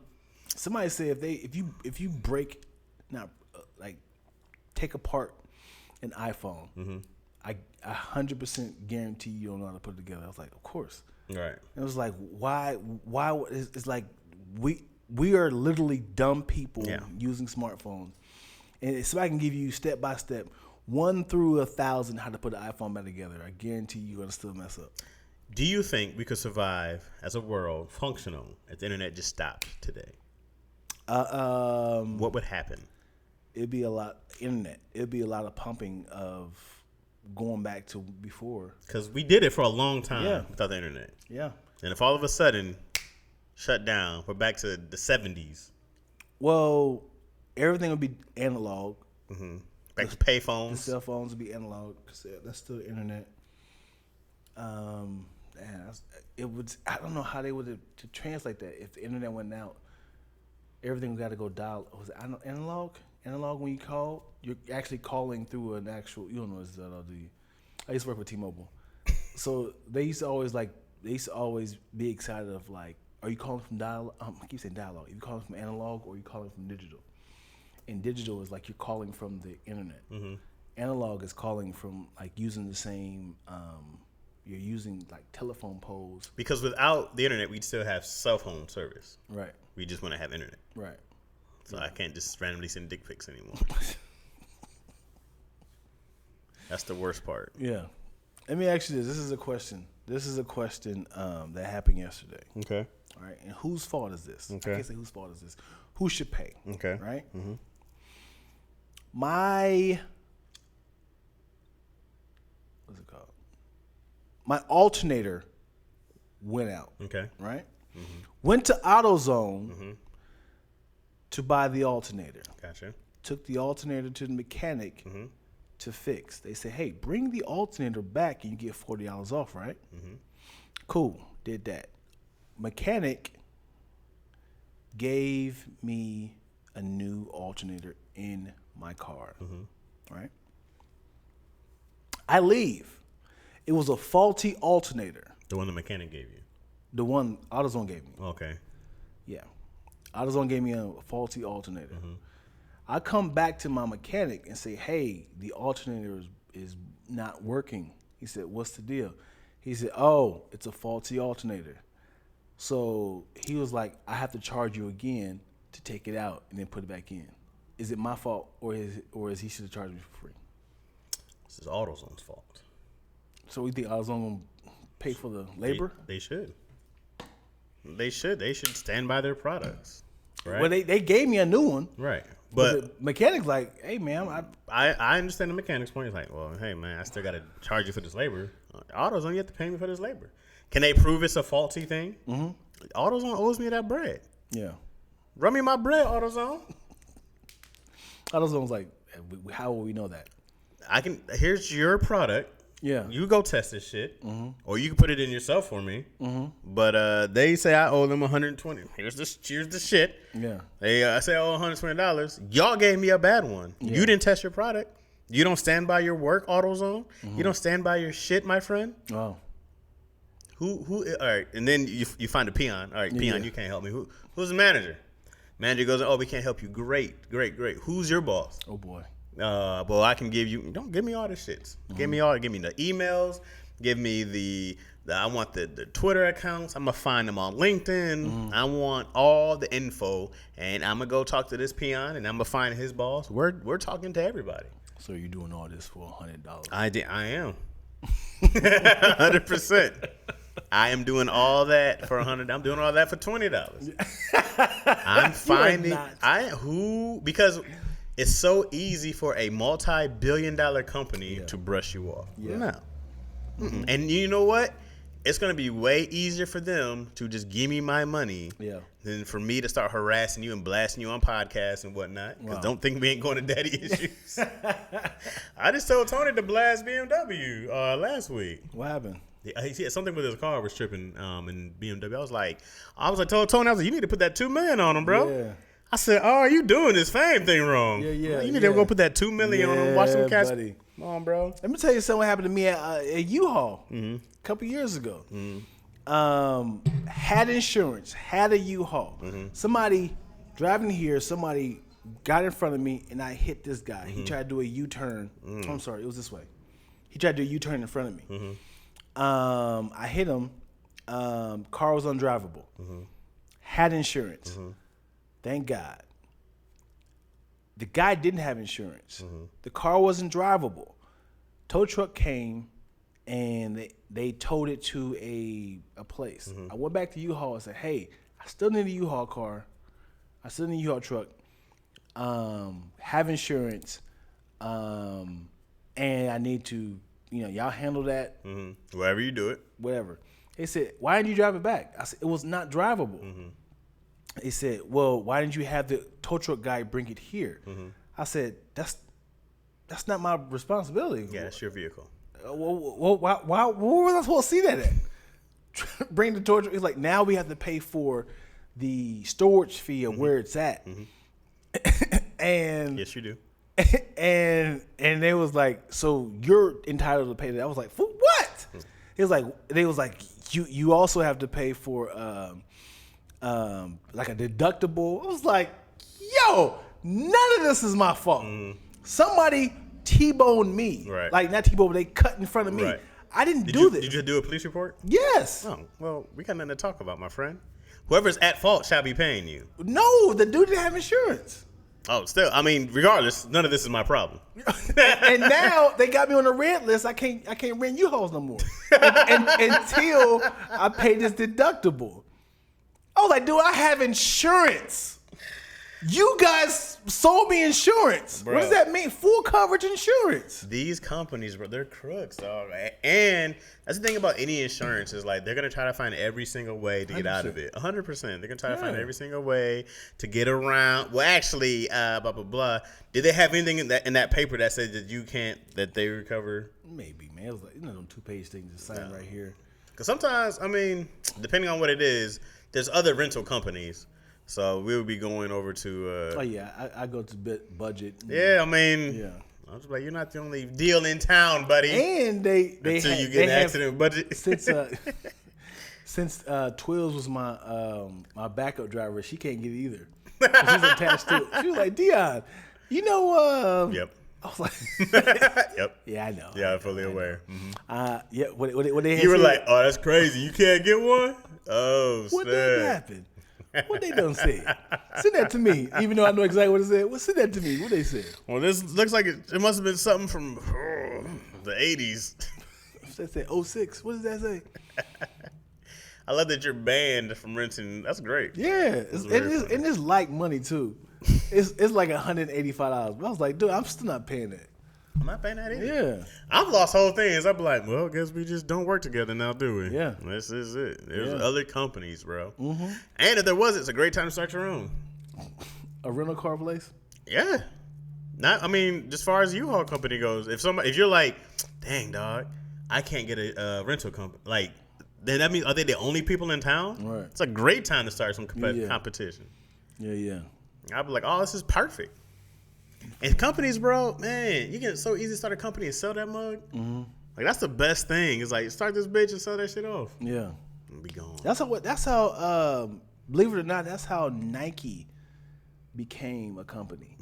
Somebody said if you break, not like take apart an iPhone, I 100% guarantee you don't know how to put it together. I was like, of course. Right. And it was like, why? It's like we are literally dumb people using smartphones. And if somebody can give you step by step, 1 through 1,000, how to put an iPhone back together, I guarantee you're gonna still mess up. Do you think we could survive as a world functional if the internet just stopped today? What would happen? It'd be a lot internet. It'd be a lot of pumping of going back to before. Because we did it for a long time without the internet. Yeah. And if all of a sudden shut down, we're back to the 70s. Well, everything would be analog. Back to pay phones. The cell phones would be analog. Cause that's still the internet. It would. I don't know how they would to translate that. If the internet went out, everything got to go dial. Was it analog? Analog when you call, you're actually calling through an actual. You don't know what that, do you? I used to work with T-Mobile, so they used to always be excited of like, are you calling from dial? I keep saying dialogue. Are you calling from analog or are you calling from digital? And digital is like you're calling from the internet. Analog is calling from like using the same. You're using like telephone poles. Because without the internet, we'd still have cell phone service. Right. We just want to have internet. Right. So I can't just randomly send dick pics anymore. That's the worst part. Yeah. Let me ask you this. This is a question that happened yesterday. Okay. All right. And whose fault is this? Okay. I can't say whose fault is this. Who should pay? Okay. Right? Mm-hmm. What's it called? My alternator went out. Okay. Right? Went to AutoZone to buy the alternator. Gotcha. Took the alternator to the mechanic to fix. They said, hey, bring the alternator back and you get $40 off, right? Cool. Did that. Mechanic gave me a new alternator in my car. Right? I leave. It was a faulty alternator. The one the mechanic gave you? The one AutoZone gave me. Okay. Yeah. AutoZone gave me a faulty alternator. I come back to my mechanic and say, hey, the alternator is not working. He said, what's the deal? He said, oh, it's a faulty alternator. So he was like, I have to charge you again to take it out and then put it back in. Is it my fault or is he should have charged me for free? This is AutoZone's fault. So we think AutoZone going to pay for the labor? They should. They should stand by their products. Right? Well, they gave me a new one. Right. But the mechanic's like, hey, man. I understand the mechanic's point. He's like, well, hey, man, I still got to charge you for this labor. AutoZone, you have to pay me for this labor. Can they prove it's a faulty thing? AutoZone owes me that bread. Yeah. Run me my bread, AutoZone. AutoZone's like, how will we know that? Here's your product. Yeah. You go test this shit, or you can put it in yourself for me. But they say I owe them $120. Here's the shit. Yeah. I say I owe $120. Y'all gave me a bad one. Yeah. You didn't test your product. You don't stand by your work, AutoZone. You don't stand by your shit, my friend. Oh. Who? All right, and then you find a peon. All right, peon, you can't help me. Who's the manager? Manager goes, oh, we can't help you. Great. Who's your boss? Oh boy. Well, I can give you. Don't give me all the shits. Give me the emails. Give me I want the Twitter accounts. I'm gonna find them on LinkedIn. I want all the info, and I'm gonna go talk to this peon, and I'm gonna find his boss. We're talking to everybody. So you're doing all this for $100? I am. 100%. I am doing all that for $100. I'm doing all that for $20. I'm finding because it's so easy for a multi-billion-dollar company to brush you off. Yeah. No. And you know what? It's going to be way easier for them to just give me my money than for me to start harassing you and blasting you on podcasts and whatnot. Because don't think we ain't going to daddy issues. I just told Tony to blast BMW last week. What happened? He had something with his car was tripping in BMW. I was like, told Tony, you need to put that $2 million on him, bro. Yeah. I said, "Oh, you doing this fame thing wrong? Yeah. You need to go put that $2 million on them. Watch them cats. Buddy. Come on, bro. Let me tell you something happened to me at U-Haul a couple years ago. Had insurance, had a U-Haul. Somebody driving here, somebody got in front of me, and I hit this guy. He tried to do a U-turn. I'm sorry, it was this way. He tried to do a U-turn in front of me. I hit him. Car was undrivable. Had insurance. Thank God. The guy didn't have insurance. The car wasn't drivable. Tow truck came, and they towed it to a place. I went back to U-Haul and said, hey, I still need a U-Haul car. I still need a U-Haul truck. Have insurance. And I need to, y'all handle that. Wherever you do it. Whatever. They said, why didn't you drive it back? I said, it was not drivable. They said, well, why didn't you have the tow truck guy bring it here? I said, that's not my responsibility. Yeah, it's your vehicle. Well, why, where was I supposed to see that at? Bring the tow truck. It's like, now we have to pay for the storage fee of where it's at. And yes, you do. And they was like, so you're entitled to pay that. I was like, for what? It was like, they was like, you also have to pay for like a deductible. I was like, yo, none of this is my fault. Somebody T-boned me. Right. Like, not T-boned, but they cut in front of me. Right. I didn't do this. Did you do a police report? Yes. Oh, well, we got nothing to talk about, my friend. Whoever's at fault shall be paying you. No, the dude didn't have insurance. Oh, still, I mean, regardless, none of this is my problem. And now they got me on the red list. I can't rent U-Hauls no more until I pay this deductible. I was like, dude, I have insurance. You guys sold me insurance. Bro. What does that mean? Full coverage insurance. These companies, bro, they're crooks, dog. And that's the thing about any insurance is like they're gonna try to find every single way to get out of it. 100%. They're gonna try to find every single way to get around. Well, actually, blah blah blah. Did they have anything in that paper that said that you can't that they recover? Maybe, man. It was like them 2-page things to sign right here. Because sometimes, I mean, depending on what it is, there's other rental companies. So we would be going over to. Oh yeah, I go to budget. Yeah, I mean. Yeah. I was like, you're not the only deal in town, buddy. And they until you get an accident budget. Since Twills was my backup driver, she can't get it either. She's attached to it. She was like, Dion, Yep. I was like, yep. Yeah, I know. Yeah, I'm fully aware. Yeah. What they had you were said, like, oh, that's crazy. You can't get one. Oh, what did happen? What they done say? Send that to me, even though I know exactly what it said. Well, send that to me. What they said? Well, this looks like it must have been something from the 80s. That said 06. What does that say? I love that you're banned from renting. That's great. Yeah, and it's like money too. It's like $185. But I was like, dude, I'm still not paying that. I'm not paying that either. Yeah. I've lost whole things. I'm like, well, I guess we just don't work together now, do we? Yeah. This is it. There's other companies, bro. And if there was, it's a great time to start your own. A rental car place? Yeah. I mean, as far as U-Haul company goes, if you're like, dang, dog, I can't get a rental company, like, then that means, are they the only people in town? Right. It's a great time to start some competition. Yeah. I'd be like, oh, this is perfect. And companies, bro, man, you can so easy start a company and sell that mug. Like, that's the best thing. It's like, start this bitch and sell that shit off. Yeah. And be gone. That's how believe it or not, that's how Nike became a company.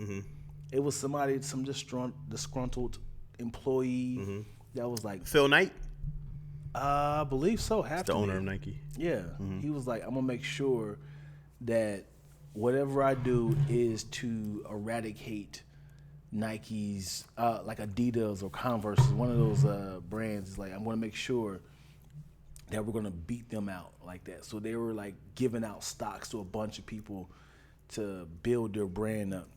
It was some disgruntled employee that was like, Phil Knight? I believe so. He's the owner of Nike. Yeah. He was like, I'm going to make sure that whatever I do is to eradicate Nike's, like Adidas or Converse, one of those brands. Is like, I'm going to make sure that we're going to beat them out like that. So they were like giving out stocks to a bunch of people to build their brand up,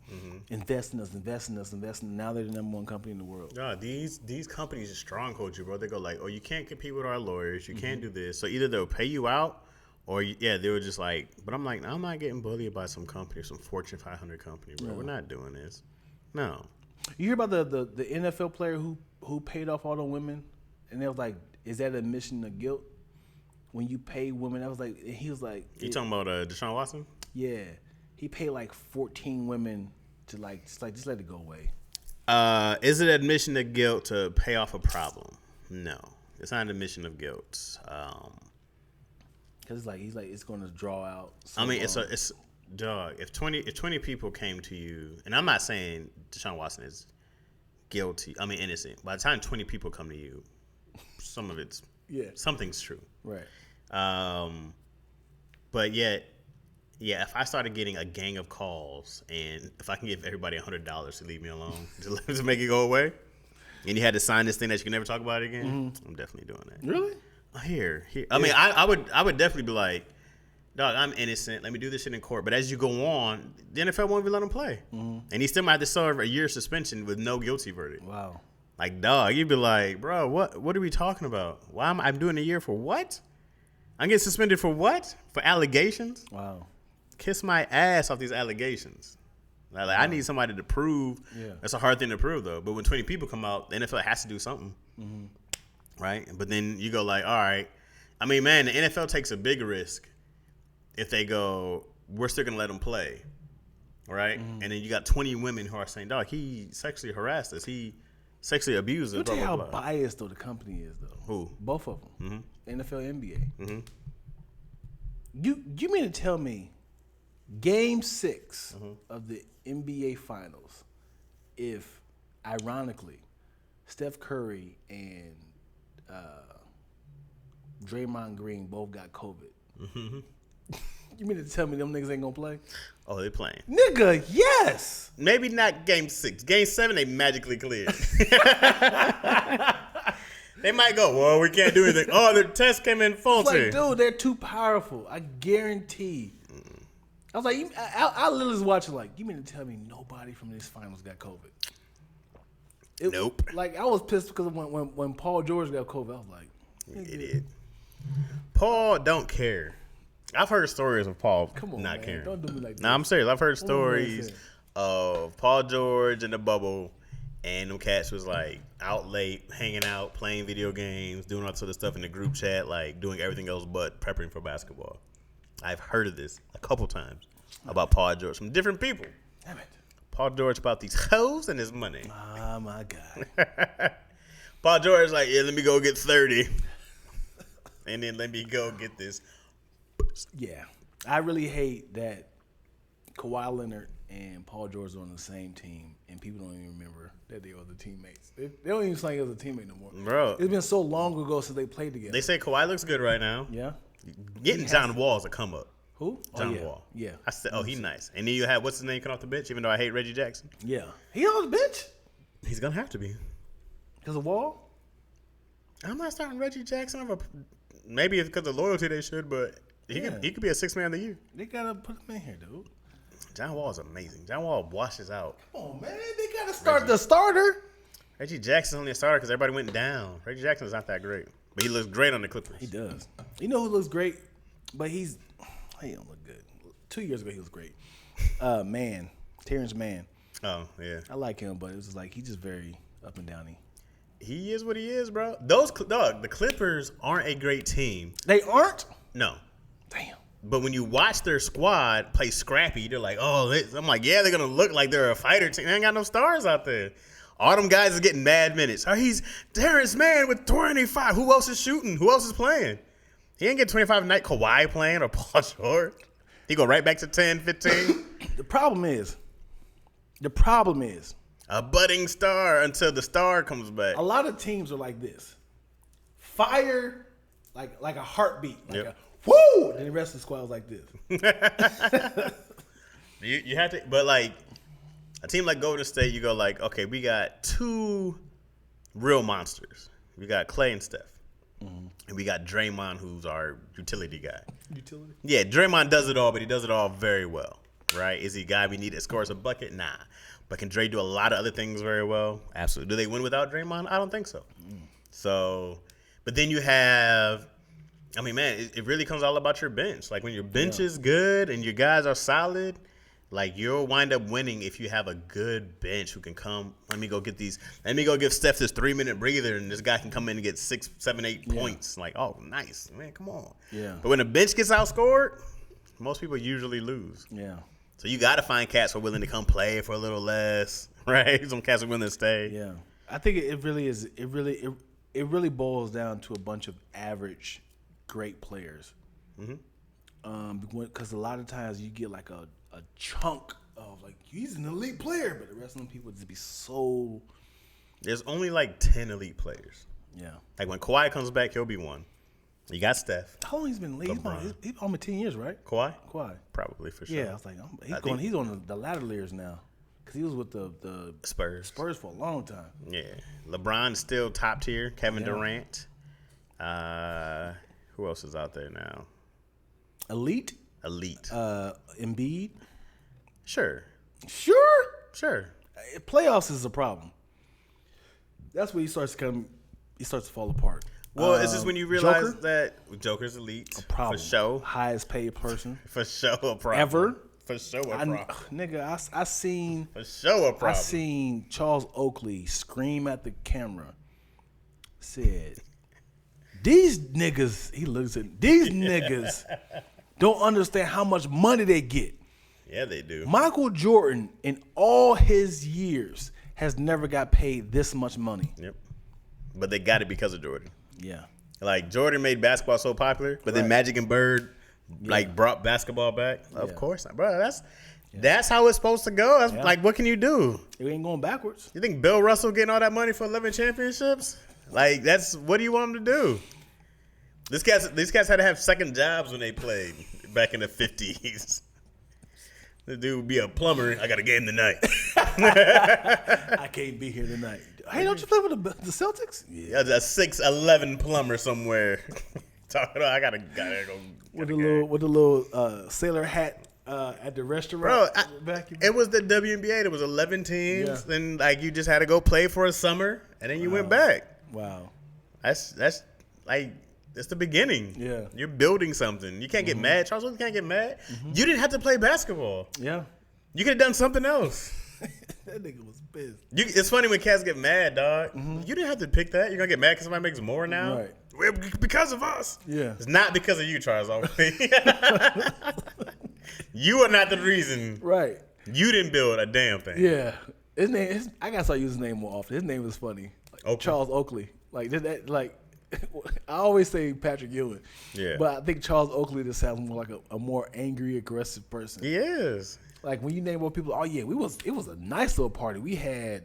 invest in us. Now they're the number one company in the world. No, these companies stronghold you, bro. They go like, oh, you can't compete with our lawyers. You can't do this. So either they'll pay you out, or they were just like. But I'm like, I'm not getting bullied by some company, some Fortune 500 company, bro. We're not doing this. No. You hear about the NFL player who paid off all the women, and they was like, is that admission of guilt when you pay women? I was like, he was like, you talking about Deshaun Watson? Yeah. he paid like 14 women to just let it go away. Is it admission of guilt to pay off a problem? No, it's not an admission of guilt. Because he's like it's going to draw out. I mean, it's dog. If 20 people came to you, and I'm not saying Deshaun Watson is guilty. I mean, innocent. By the time 20 people come to you, some of it's something's true. Right. But yet, if I started getting a gang of calls, and if I can give everybody $100 to leave me alone, to make it go away, and you had to sign this thing that you can never talk about it again, I'm definitely doing that. Really? Here. I mean, I would definitely be like, dog, I'm innocent. Let me do this shit in court. But as you go on, the NFL won't even let him play. And he still might have to serve a year suspension with no guilty verdict. Wow. Like, dog, you'd be like, bro, what are we talking about? Why am I doing a year for what? I'm getting suspended for what? For allegations? Wow. Kiss my ass off these allegations. Like, I need somebody to prove. Yeah. That's a hard thing to prove, though. But when 20 people come out, the NFL has to do something. Right? But then you go like, all right. I mean, man, the NFL takes a big risk if they go, we're still going to let him play. Right? And then you got 20 women who are saying, dog, he sexually harassed us. He sexually abused us. I'll tell you how biased, though, the company is, though. Who? Both of them. NFL, NBA. You mean to tell me Game 6 of the NBA Finals, if, ironically, Steph Curry and Draymond Green both got COVID. You mean to tell me them niggas ain't gonna play? Oh, they playing. Nigga, yes. Maybe not Game 6. Game 7, they magically cleared. They might go, well, we can't do anything. Oh, the test came in faulty. Like, dude, they're too powerful. I guarantee. I was like, I literally was watching like, you mean to tell me nobody from this finals got COVID? Nope. Like, I was pissed because when Paul George got COVID, I was like, idiot. Paul don't care. I've heard stories of Paul not caring. Don't do me like that. Nah, I'm serious. I've heard stories of Paul George in the bubble, and them cats was like out late, hanging out, playing video games, doing all sort of stuff in the group chat, like doing everything else but prepping for basketball. I've heard of this a couple times about Paul George from different people. Damn it. Paul George about these hoes and his money. Oh, my God. Paul George like, yeah, let me go get 30. And then let me go get this. Yeah. I really hate that Kawhi Leonard and Paul George are on the same team, and people don't even remember that they were the teammates. They don't even say he was a teammate no more. Bro. It's been so long ago since they played together. They say Kawhi looks good right now. Yeah. Getting John Wall's a come up. Who? John Wall. Yeah. I said, he's nice. And then you have, what's his name, coming off the bench, even though I hate Reggie Jackson? Yeah. He on the bench? He's going to have to be. Because of Wall? I'm not starting Reggie Jackson over. Maybe it's because of loyalty they should, but he could be a 6th man of the year. They got to put him in here, dude. John Wall is amazing. John Wall washes out. Come on, man. They got to start the starter. Reggie Jackson's only a starter because everybody went down. Reggie Jackson's not that great. But he looks great on the Clippers. He does. You know who looks great? But he don't look good. 2 years ago, he was great. Terrence Mann. Oh, yeah. I like him, but it was just like, he's just very up and downy. He is what he is, bro. The Clippers aren't a great team. They aren't? No. Damn. But when you watch their squad play scrappy, they're like, I'm like, yeah, they're going to look like they're a fighter team. They ain't got no stars out there. All them guys is getting mad minutes. He's Terrence Mann with 25. Who else is shooting? Who else is playing? He ain't get 25 tonight. Kawhi playing or Paul George. He go right back to 10, 15. The problem is a budding star until the star comes back. a lot of teams are like this. Fire like a heartbeat. Like a whoo! And the rest of the squad was like this. You have to, but like a team like Golden State, you go like, okay, we got two real monsters. We got Clay and Steph. And we got Draymond, who's our utility guy. Utility? Yeah, Draymond does it all, but he does it all very well, right? Is he a guy we need that scores a bucket? Nah. But can Dre do a lot of other things very well? Absolutely. Do they win without Draymond? I don't think so. So, but then you have, I mean, man, it really comes all about your bench. Like when your bench is good and your guys are solid, like you'll wind up winning if you have a good bench who can come. Let me go give Steph this 3-minute breather, and this guy can come in and get 6, 7, 8 points. Like, oh, nice, man, come on. Yeah. But when the bench gets outscored, most people usually lose. Yeah. So you got to find cats who are willing to come play for a little less, right? Some cats are willing to stay. Yeah, I think it really is. It really boils down to a bunch of average, great players. Because a lot of times you get like a chunk of like he's an elite player, but the rest of them people just be so. There's only like 10 elite players. Yeah. Like when Kawhi comes back, he'll be one. You got Steph. How long he's been in the league? He's almost 10 years, right? Kawhi? Kawhi. Probably for sure. Yeah, I was like, he's on the latter years now. Because he was with the Spurs for a long time. Yeah. LeBron's still top tier. Kevin Durant. Who else is out there now? Elite. Embiid. Sure. Playoffs is a problem. That's where he starts to fall apart. Well, it's just when you realize that Joker's elite. A problem. For sure. Highest paid person. For sure a problem. Ever. For sure a problem. Nigga, I seen. For sure a problem. I seen Charles Oakley scream at the camera. Said, these niggas, he looks at these niggas don't understand how much money they get. Yeah, they do. Michael Jordan, in all his years, has never got paid this much money. Yep. But they got it because of Jordan. Yeah. Like, Jordan made basketball so popular, but then Magic and Bird, brought basketball back. Of course. Bro, that's how it's supposed to go. That's like, what can you do? It ain't going backwards. You think Bill Russell getting all that money for 11 championships? Like, what do you want him to do? These cats had to have second jobs when they played back in the 50s. The dude would be a plumber. I got a game tonight. I can't be here tonight. Hey, don't you play with the Celtics? Yeah, a 6'11" plumber somewhere. Talking about, I gotta go. With the little sailor hat at the restaurant. Bro, it was the WNBA. There was 11 teams, and like you just had to go play for a summer, and then you went back. Wow, that's like. It's the beginning. Yeah. You're building something. You can't get mad. Charles Oakley can't get mad. You didn't have to play basketball. Yeah. You could have done something else. That nigga was pissed. It's funny when cats get mad, dog. You didn't have to pick that. You're going to get mad because somebody makes more now? Right. Well, because of us. Yeah. It's not because of you, Charles Oakley. You are not the reason. Right. You didn't build a damn thing. Yeah. His name, I got to start using his name more often. His name is funny. Like, Charles Oakley. I always say Patrick Ewing. Yeah. But I think Charles Oakley just sounds more like a more angry, aggressive person. He is. Like when you name more people, it was a nice little party. We had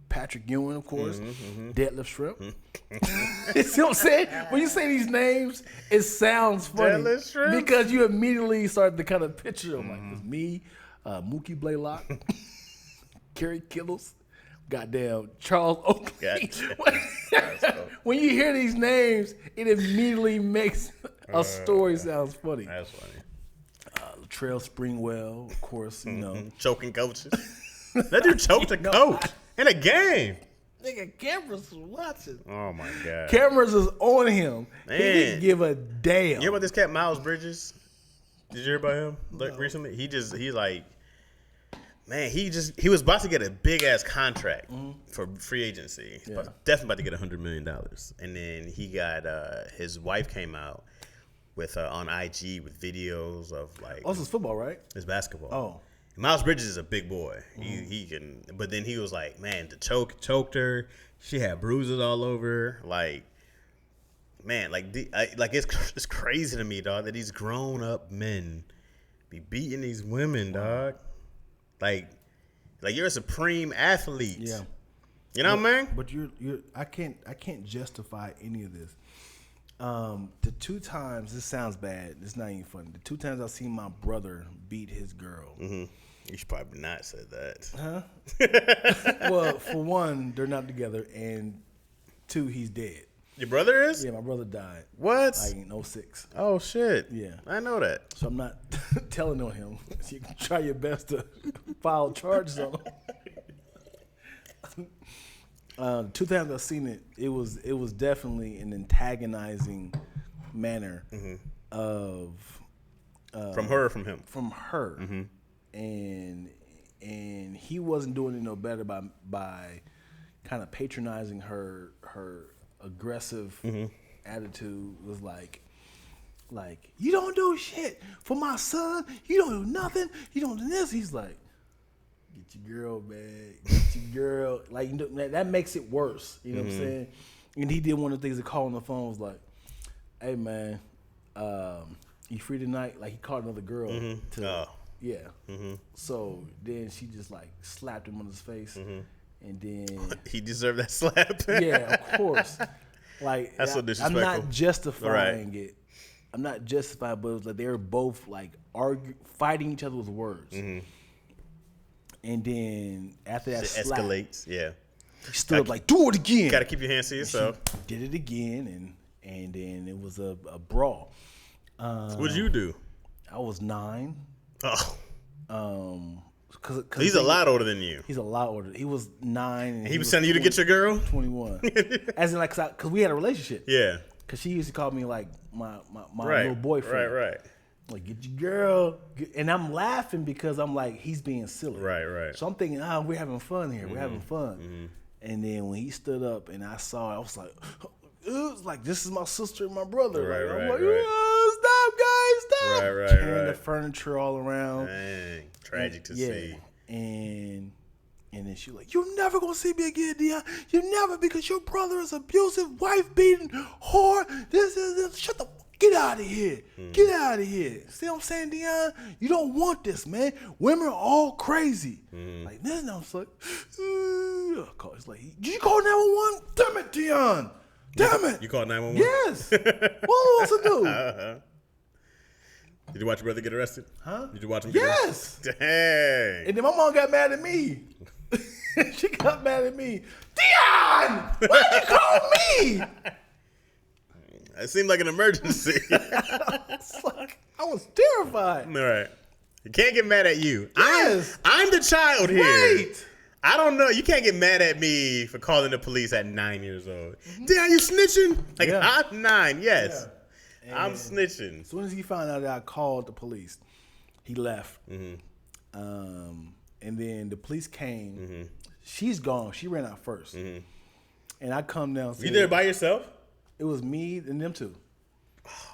Patrick Ewing, of course, Deadlift Shrimp. You see what I'm saying? When you say these names, it sounds funny. Deadlift Shrimp? Because you immediately start to kind of picture them. Like it's me, Mookie Blaylock, Kerry Kittles. Goddamn, Charles Oakley. When you hear these names, it immediately makes a story sounds funny. That's funny. Latrell Springwell, of course, you know. Choking coaches. That dude choked a coach in a game. Nigga, cameras was watching. Oh, my God. Cameras was on him. Man. He didn't give a damn. You hear about this cat, Miles Bridges? Did you hear about him recently? He's like, man, he was about to get a big ass contract for free agency. He's definitely about to get $100 million. And then he got his wife came out with on IG with videos of like. Oh, this is football, right? It's basketball. Oh, Miles Bridges is a big boy. He can, but then he was like, man, the choked her. She had bruises all over. Like, man, it's crazy to me, dog, that these grown up men be beating these women, dog. Like you're a supreme athlete. yeah. You know what I mean? But I can't justify any of this. The 2 times, this sounds bad. It's not even funny. The 2 times I've seen my brother beat his girl. You should probably not say that. Huh? Well, for one, they're not together, and 2, he's dead. Your brother is? Yeah, my brother died. What? Like in 06. Oh shit. Yeah. I know that. So I'm not telling on him. So you can try your best to file charges on him. 2 times I've seen it, it was definitely an antagonizing manner of From her or from him? From her. And he wasn't doing it no better by kind of patronizing her aggressive attitude. Was like, Like, you don't do shit for my son. You don't do nothing. You don't do this. He's like, get your girl, man. Get your girl. Like, you know, that makes it worse. You know what I'm saying? And he did one of the things that called on the phone was like, hey, man, you free tonight? Like, he called another girl to, yeah. So then she just like slapped him on his face. And then he deserved that slap. Yeah, of course. Like, that's so disrespectful. I'm not justifying it. I'm not justifying, but it was like they were both like fighting each other with words. And then after that, slap, escalates. Yeah, he stood up like, do it again. Got to keep your hands to yourself. Did it again, and then it was a brawl. What'd you do? I was 9. Oh. Cause he's a lot older than you. He's a lot older. He was 9. And he was sending you to get your girl? 21. As in, like, cause we had a relationship. Yeah. Cause she used to call me like my right. little boyfriend. Right. Like, get your girl. And I'm laughing because I'm like, he's being silly. Right. So I'm thinking, we're having fun here. We're having fun. And then when he stood up and I saw it, I was like, it was like, this is my sister and my brother. I'm like, stop, guys, stop. Right. Tearing the furniture all around. Dang. Tragic to see. And then she was like, you're never going to see me again, Dion. You never, because your brother is abusive, wife-beating, whore. This. Shut the get out of here. Get out of here. See what I'm saying, Dion? You don't want this, man. Women are all crazy. Like, then I was like, it's like, did you call 911? Damn it, Dion. Damn it. You called 911? Yes. What else to do? Did you watch your brother get arrested? Huh? Did you watch him get arrested? Dang. And then my mom got mad at me. She got mad at me. Dion! Why'd you call me? It seemed like an emergency. I was terrified. All right. You can't get mad at you. Yes. I'm the child here. Right. I don't know. You can't get mad at me for calling the police at 9 years old. Damn, you snitching? Like, I'm 9, yes. Yeah. I'm snitching. As soon as he found out that I called the police, he left. And then the police came. She's gone. She ran out first. And I come down. You there by yourself? It was me and them two.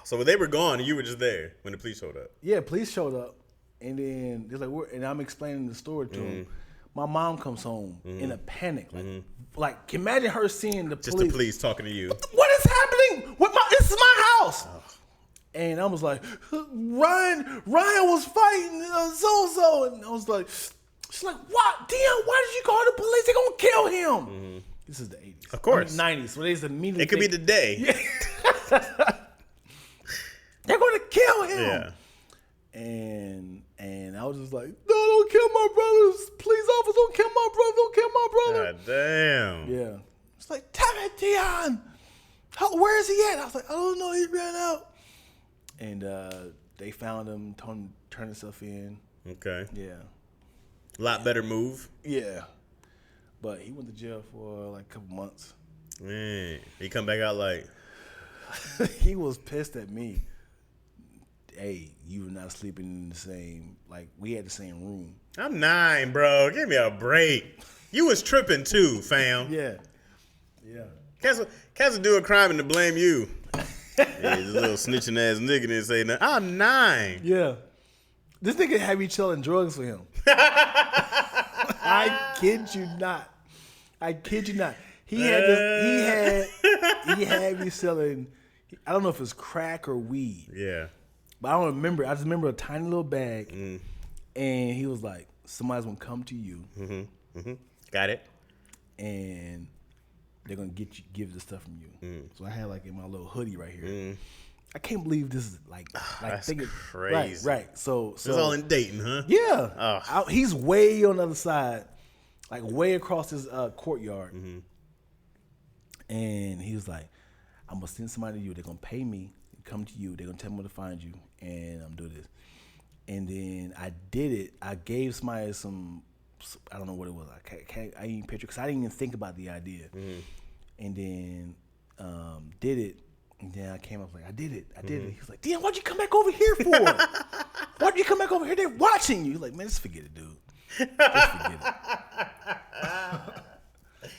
So when they were gone, you were just there when the police showed up? Yeah, police showed up. And then they're like, and I'm explaining the story to them. My mom comes home in a panic. Like, imagine her seeing the police. Just the police talking to you. What is happening? This is my house. And I was like, Ryan was fighting so-and-so. And I was like, she's like, what? Dion, why did you call the police? They're going to kill him. This is the 80s. Of course. 90s. So they immediately it could be the day. Yeah. They're going to kill him. Yeah. And I was just like, no, don't kill my brothers. Police officer, don't kill my brother. Don't kill my brother. God damn. Yeah. It's like, damn it, Dion. Where is he at? I was like, I don't know. He ran out. And they found him, told him to turn himself in. Okay. Yeah. A lot better move. Yeah. But he went to jail for like a couple months. Man. He come back out like. He was pissed at me. Hey, you were not sleeping in the same, like, we had the same room. I'm 9, bro. Give me a break. You was tripping too, fam. Yeah. Cats will do a crime and to blame you. Yeah, he's a little snitching ass nigga didn't say nothing. I'm 9. Yeah. This nigga had me selling drugs for him. I kid you not. He had me selling, I don't know if it's crack or weed. Yeah. But I don't remember. I just remember a tiny little bag. And he was like, somebody's going to come to you. Got it. And they're going to give the stuff from you. So I had like in my little hoodie right here. I can't believe this is like that's crazy. Right. So it's all in Dayton, huh? Yeah. He's way on the other side, like way across his courtyard. And he was like, I'm going to send somebody to you. They're going to pay me, come to you. They're going to tell me where to find you. And I'm doing this. And then I did it. I gave somebody some, I don't know what it was. I didn't picture because I didn't even think about the idea. And then did it. And then I came up like, I did it. He was like, Dion, why'd you come back over here for? Why'd you come back over here? They're watching you. He's like, man, just forget it, dude. Just forget it.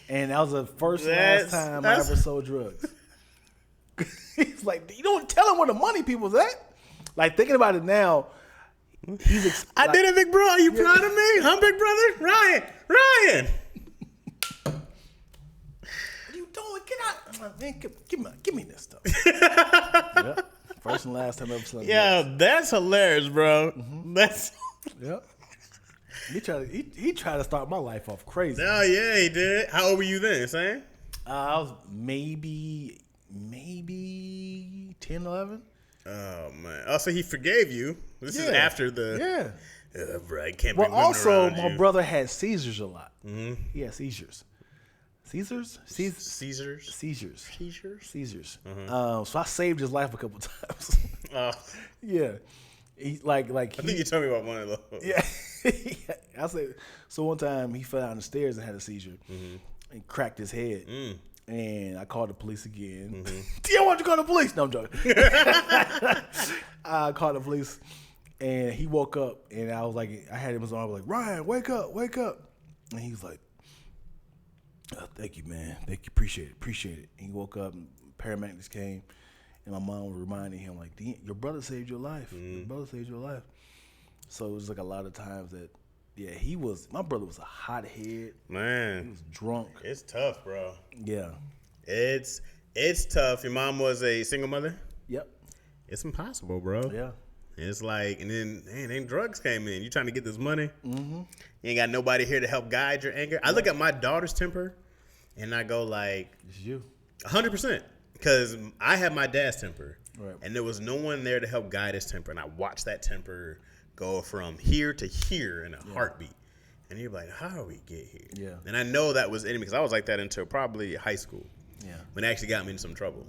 And that was the first last time I ever sold drugs. He's people's like, you don't tell him where the money people's at. Like thinking about it now, I did it, big bro. Are you proud of me? Huh, big brother? Ryan. What are you doing? Get out. I'm like, man, give me this stuff. Yep. First and last time I ever slept. Yeah, that's hilarious, bro. That's Yep. He tried to start my life off crazy. Oh yeah, he did. How old were you then, Sam? I was maybe 10, 11. Oh man. Oh, so he forgave you. This is after the bro, I can't Well, bring women also around my you. brother had seizures a lot. He had seizures. Seizures? Seizures. So I saved his life a couple times. Yeah. He like I think you told me about one of those. Yeah. I said so one time he fell down the stairs and had a seizure and cracked his head. And I called the police again. Dion, why'd you call the police? No, I'm joking. I called the police and he woke up and I was like, I had him in his arm, like, Ryan, wake up. And he was like, oh, thank you, man. Thank you. Appreciate it. And he woke up and paramedics came and my mom was reminding him, like, your brother saved your life. So it was like a lot of times that, my brother was a hothead. Man. He was drunk. It's tough, bro. Yeah. It's tough. Your mom was a single mother? Yep. It's impossible, bro. Yeah. It's like, and then drugs came in. You trying to get this money. You ain't got nobody here to help guide your anger. I look at my daughter's temper, and I go like, It's you. 100%. Because I have my dad's temper, Right. and there was no one there to help guide his temper. And I watched that temper go from here to here in a heartbeat. And you're like, how do we get here? Yeah. And I know that was in me because I was like that until probably high school. Yeah. When it actually got me in some trouble.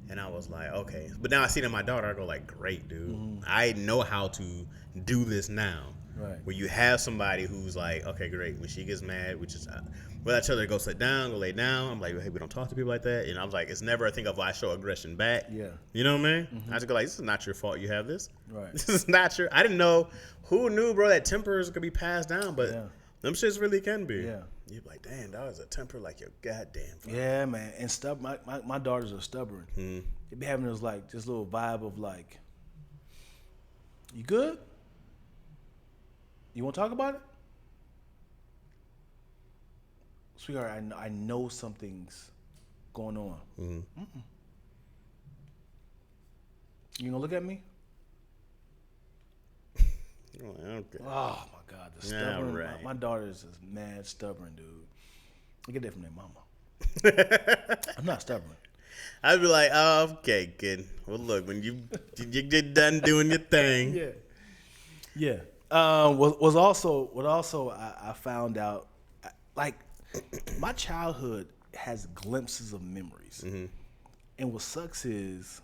And I was like, okay. But now I see it in my daughter, I go like, great, dude. I know how to do this now. Right. Where you have somebody who's like, okay, great. When she gets mad, which is, well, I tell her to go sit down, go lay down. I'm like, hey, we don't talk to people like that. And I was like, it's never a thing of I show aggression back. Yeah. You know what I mean? I just go like, this is not your fault you have this. Right. This is not your, I didn't know, who knew, bro, that tempers could be passed down, but them shits really can be. Yeah. You're like, damn, that was a temper like your goddamn father. Yeah, man. And my daughters are stubborn. They be having this like this little vibe of like, you good? You want to talk about it? Sweetheart, I know something's going on. You gonna look at me? Okay. Oh my God, the stubborn. right. My daughter is just mad stubborn, dude. I get that from their mama. I'm not stubborn. I'd be like, oh, okay, kid. Well, look, when you get done doing your thing. Yeah. What also I found out, like, my childhood has glimpses of memories, and what sucks is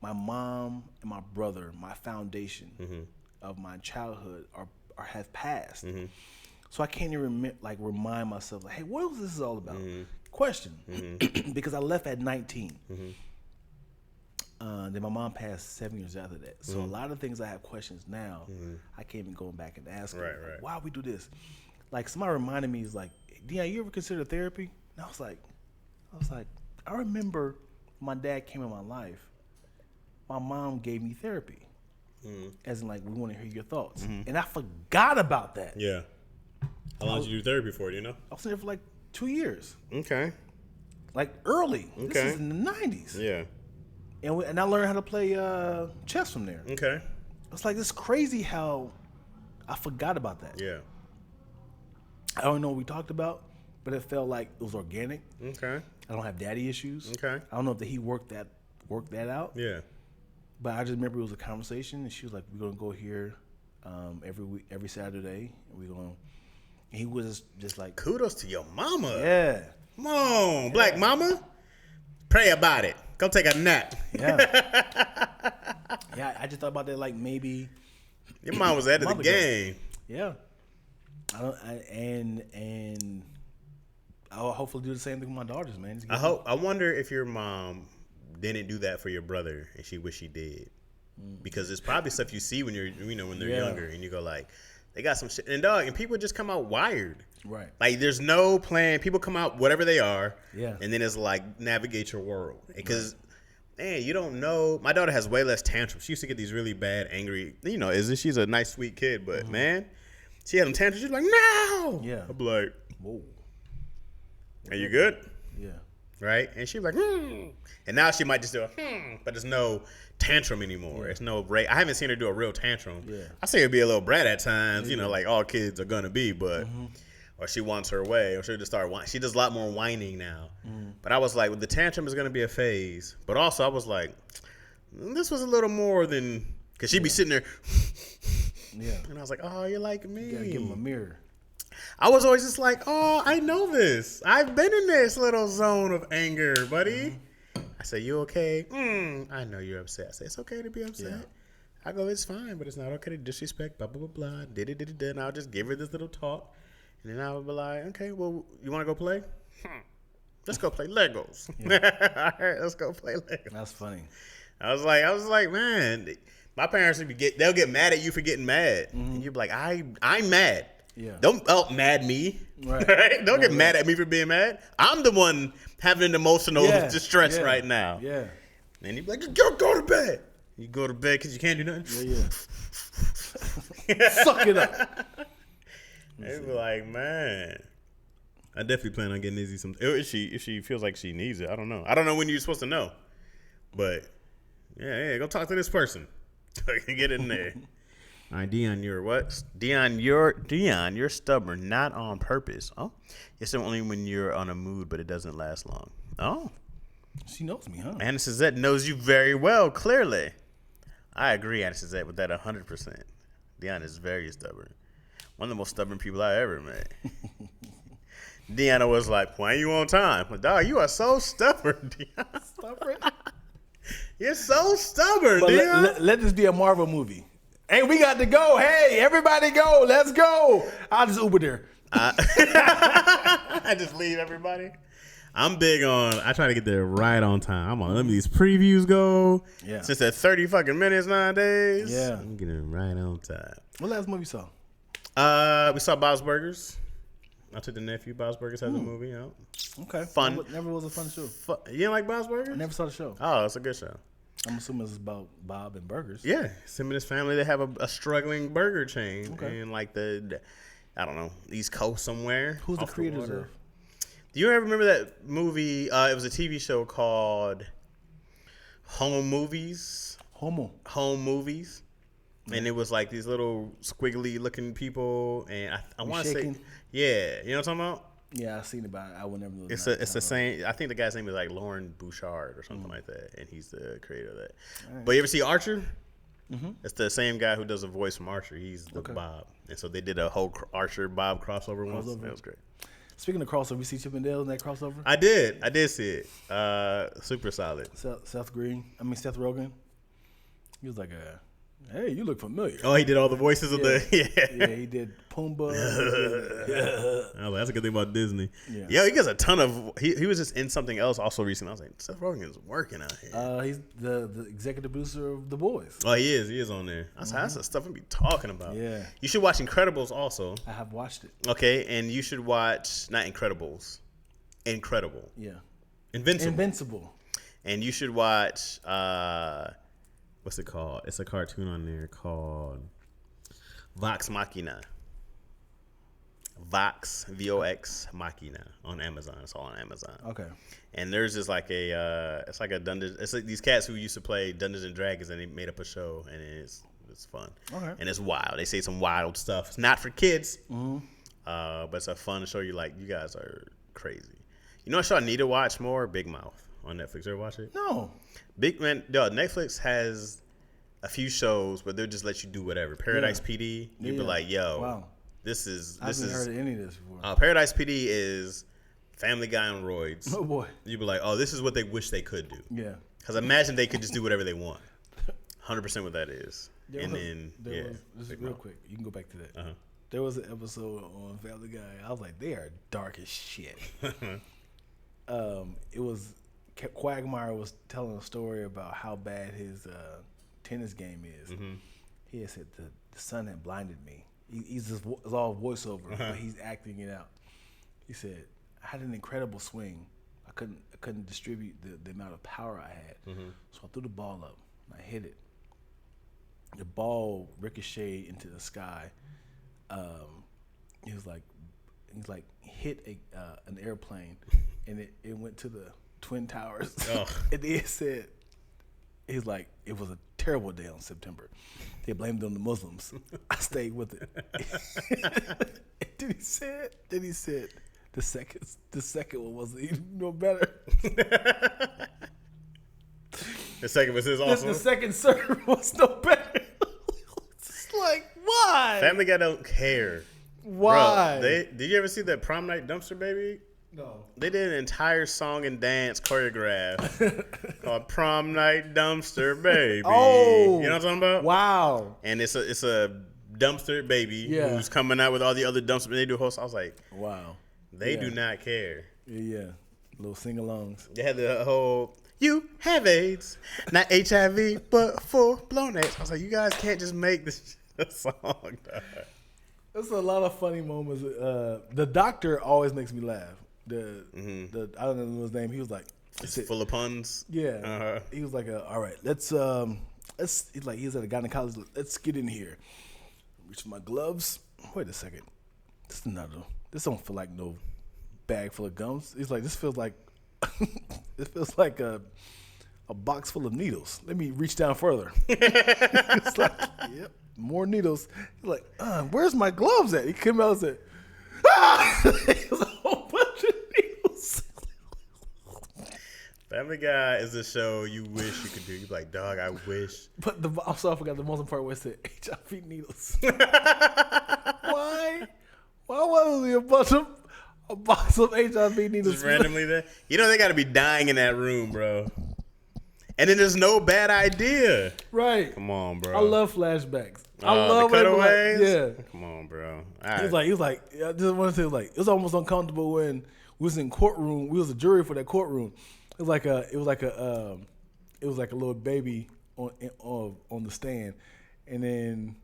my mom and my brother, my foundation of my childhood, are have passed. So I can't even remind myself, like, hey, what was this all about? Question, because I left at 19. Then my mom passed 7 years after that. So a lot of things I have questions now, I can't even go back and ask her, like, why we do this? Like, somebody reminded me, is like, Dion, you ever consider therapy? And I was like, I remember my dad came in my life, my mom gave me therapy. As in, like, we want to hear your thoughts. And I forgot about that. Yeah. How long did you do therapy for, do you know? I was there for like 2 years. Okay. Like, early. Okay. This is in the 90s. Yeah. And I learned how to play chess from there. Okay. It's like, it's crazy how I forgot about that. Yeah. I don't know what we talked about, but it felt like it was organic. Okay. I don't have daddy issues. Okay. I don't know if he worked that out. Yeah. But I just remember it was a conversation, and she was like, "We're gonna go here every Saturday, and we're gonna." And he was just like, kudos to your mama. Yeah. Come on, black mama. Pray about it. Go take a nap. Yeah. Yeah, I just thought about that, like, maybe your mom was ahead of the game. Yeah. And I'll hopefully do the same thing with my daughters, man. I wonder if your mom didn't do that for your brother and she wish she did. Because it's probably stuff you see when you're, when they're younger, and you go like, they got some shit. And people just come out wired. Right. Like, there's no plan. People come out whatever they are. Yeah. And then it's like, navigate your world. Because man, you don't know. My daughter has way less tantrums. She used to get these really bad, angry. You know, she's a nice, sweet kid, but man, she had them tantrums. She's like, no. Yeah. I'm like, whoa. Are you good? Yeah. Right? And she was like, And now she might just do a but there's no tantrum anymore. Yeah. It's no break. I haven't seen her do a real tantrum. Yeah. I see her be a little brat at times, you know, like all kids are going to be, but, or she wants her way, or she'll just start whining. She does a lot more whining now. But I was like, well, the tantrum is going to be a phase. But also, I was like, this was a little more than, because she'd be sitting there. Yeah. And I was like, oh, you're like me. You gotta give him a mirror. I was always just like, oh, I know this. I've been in this little zone of anger, buddy. I say, you okay? I know you're upset. I say, it's okay to be upset. Yeah. I go, it's fine, but it's not okay to disrespect, blah, blah, blah, blah. Did. And I'll just give her this little talk. And then I would be like, okay, well, you want to go play? Let's go play Legos. Yeah. All right, let's go play Legos. That's funny. I was like, man, my parents they'll get mad at you for getting mad. And you'll be like, I'm mad. Yeah. Don't mad me. Right. Don't get mad at me for being mad. I'm the one having an emotional distress right now. Yeah. And you'd be like, go to bed. You go to bed because you can't do nothing. Yeah. Suck it up. They'd be like, man. I definitely plan on getting Izzy some. If she feels like she needs it, I don't know. I don't know when you're supposed to know. But, yeah, go talk to this person. Get in there. All right, Dion, you're what? Dion, you're stubborn, not on purpose. Oh, it's only when you're on a mood, but it doesn't last long. Oh, she knows me, huh? Anna Suzette knows you very well, clearly. I agree, Anna Suzette, with that 100%. Dion is very stubborn. One of the most stubborn people I ever met. Deanna was like, why are you on time? But dog, you are so stubborn, Dion. Stubborn? You're so stubborn, Dion. Let this be a Marvel movie. Hey, we got to go. Hey, everybody go. Let's go. I'll just Uber there. I just leave everybody. I'm big on, I try to get there right on time. I'm on, let me these previews go. Yeah. Since they're 30 fucking minutes nowadays. Yeah. I'm getting right on time. What last movie you saw? We saw Bob's Burgers. I took the nephew. Bob's Burgers has a movie out. Okay. Fun. Never was a fun show. You didn't like Bob's Burgers? I never saw the show. Oh, it's a good show. I'm assuming it's about Bob and burgers. Yeah. Him and his family, they have a struggling burger chain. Okay. In like I don't know, East Coast somewhere. Who's the creators of? Do you ever remember that movie? It was a TV show called Home Movies. Home Movies. And it was like these little squiggly looking people. And I want to say, yeah. You know what I'm talking about? Yeah, I've seen about it. I would never know. It's the same. I think the guy's name is like Lauren Bouchard or something like that. And he's the creator of that. Right. But you ever see Archer? Mm-hmm. It's the same guy who does the voice from Archer. He's the Bob. And so they did a whole Archer-Bob crossover once. That was great. Speaking of crossover, you see Chip and Dale in that crossover? I did see it. Super solid. Seth Rogen. He was like hey, you look familiar. Oh, he did all the voices of the Yeah, he did Pumbaa. That's a good thing about Disney. Yeah, he gets a ton of. He was just in something else also recently. I was like, Seth Rogen is working out here. He's the executive producer of The Boys. Oh, he is. He is on there. That's the stuff we be talking about. Yeah. You should watch Incredibles also. I have watched it. Okay, and you should watch not Incredibles, Incredible. Yeah. Invincible. And you should watch. What's it called? It's a cartoon on there called Vox Machina. Vox, Vox Machina on Amazon. It's all on Amazon. Okay. And there's just like it's like a Dungeons. It's like these cats who used to play Dungeons and Dragons, and they made up a show, and it's fun. Okay. And it's wild. They say some wild stuff. It's not for kids, but it's a fun show. You guys are crazy. You know what show I need to watch more? Big Mouth on Netflix. You ever watch it? No. Netflix has a few shows, but they'll just let you do whatever. Paradise PD, you'd be like, yo, wow. This is. I haven't heard of any of this before. Paradise PD is Family Guy on roids. Oh boy. You'd be like, oh, this is what they wish they could do. Yeah. Because imagine they could just do whatever they want. 100% what that is. This is real quick. You can go back to that. Uh-huh. There was an episode on Family Guy. I was like, they are dark as shit. It was Quagmire was telling a story about how bad his tennis game is. Mm-hmm. He had said the sun had blinded me. It's all voiceover, but he's acting it out. He said, I had an incredible swing. I couldn't distribute the amount of power I had. So I threw the ball up and I hit it. The ball ricocheted into the sky. He was like hit an airplane, and it went to the Twin Towers. Oh. And then it said, he's like, it was a terrible day on September. They blamed it on the Muslims. I stayed with it. Then he said, the second one wasn't even no better. The second was his also. The second serve was no better. It's like, why? Family Guy don't care. Why? Bro, did you ever see that Prom Night Dumpster Baby? No. They did an entire song and dance choreograph called Prom Night Dumpster Baby. Oh. You know what I'm talking about? Wow. And it's a dumpster baby who's coming out with all the other dumpster. They do hosts. I was like, wow. They do not care. Yeah. Little sing-alongs. They had the whole, you have AIDS, not HIV, but full-blown AIDS. I was like, you guys can't just make this a song, dog. There's a lot of funny moments. The doctor always makes me laugh. The I don't know his name. He was like, it's full of puns. Yeah. He was like, all right, let's he's like, he's at a gynecologist. Let's get in here. Reach for my gloves. Wait a second. This don't feel like no bag full of gums. He's like, this feels like a box full of needles. Let me reach down further. It's like, yep, more needles. He's like, where's my gloves at? He came out and said, it was a whole bunch of needles. Family Guy is a show you wish you could do. You're like, dog, I wish. But I'm sorry, I forgot the most part where it said HIV needles. Why? Why was there a box of HIV needles? Just randomly there. You know they got to be dying in that room, bro. And then there's no bad idea. Right. Come on, bro. I love flashbacks. I love the cutaways. Yeah. Come on, bro. He was like, I just want to say, like, it was almost uncomfortable when we was in courtroom. We was a jury for that courtroom. It was like a little baby on the stand, and then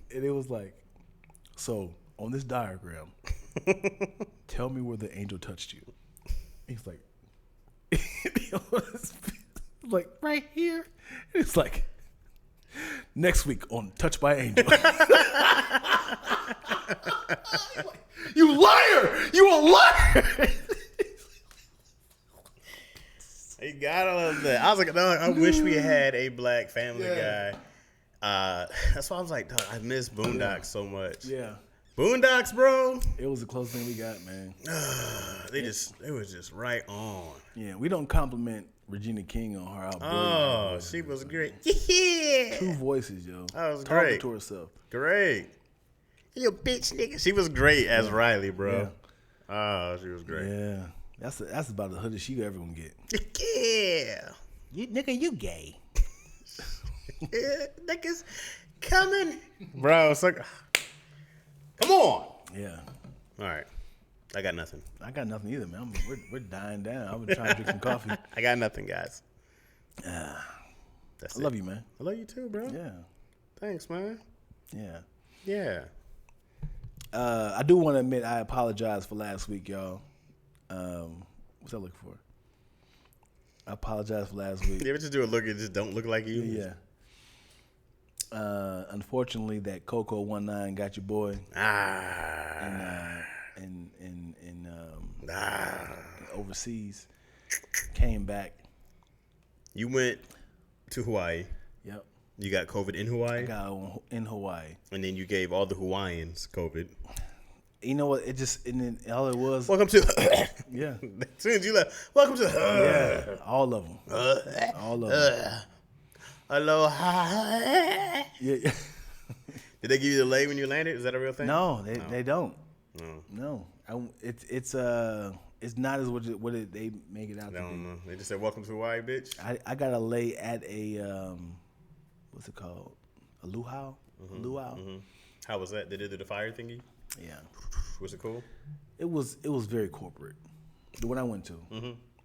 it was like, so on this diagram, tell me where the angel touched you. He's like, like right here. And it's like, next week on Touched by Angel. You liar! You a liar! You gotta love that. I was like, dog, I wish we had a black Family Guy. That's why I was like, dog, I miss Boondocks so much. Yeah. Boondocks, bro. It was the closest thing we got, man. It was just right on. Yeah, we don't compliment Regina King on her album. Oh, she was great. Yeah. Two voices, yo. That was Talking great. to herself. Great. You bitch nigga. She was great as Riley, bro. Yeah. Oh, she was great. Yeah. That's about the hoodest she ever gonna get. Yeah. Nigga, you gay. Yeah, niggas coming. Bro, it's like, come on. Yeah. All right. I got nothing. I got nothing either, man. We're dying down. I've been trying to drink some coffee. I got nothing, guys. I love you, man. I love you too, bro. Yeah. Thanks, man. Yeah. Yeah. I do want to admit I apologize for last week, y'all. What's I looking for? I apologize for last week. You ever just do a look and just don't look like you? Yeah. Unfortunately, that Coco 19 got your boy. Overseas. Came back. You went to Hawaii. Yep. You got COVID in Hawaii? I got in Hawaii. And then you gave all the Hawaiians COVID. You know what? And then all it was. Welcome to. Yeah. As soon as you left, welcome to. Yeah. All of them. All of them. Aloha. Yeah. Did they give you the delay when you landed? Is that a real thing? No, they don't. No. It's not as what they make it out to be. I don't know. They just said, welcome to Hawaii, bitch. I got a lay at a, what's it called? A luau? Luau. Mm-hmm. How was that? They did the fire thingy? Yeah. Was it cool? It was very corporate. The one I went to,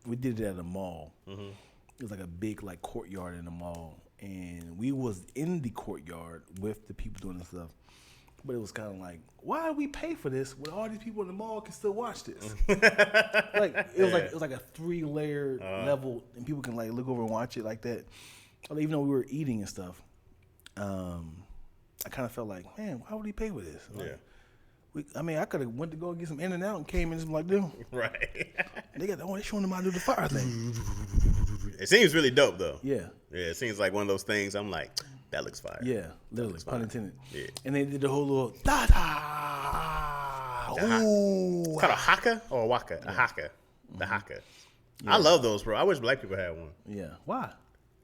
we did it at a mall. It was like a big courtyard in the mall, and we was in the courtyard with the people doing the stuff. But it was kind of like, why do we pay for this when all these people in the mall can still watch this? It was like a 3-layer level, and people can like look over and watch it like that. Even though we were eating and stuff, I kind of felt like, man, why would he pay for this? Like, I could have went to go get some In-N-Out and came in and like, dude, right? They showing them how to do the fire thing. It seems really dope though. Yeah. It seems like one of those things. I'm like, that looks fire. Yeah, literally, pun intended. Yeah. And they did the whole little da-da. Ooh. It's called a haka or a waka? A haka. The haka. Yeah. I love those, bro. I wish black people had one. Yeah. Why?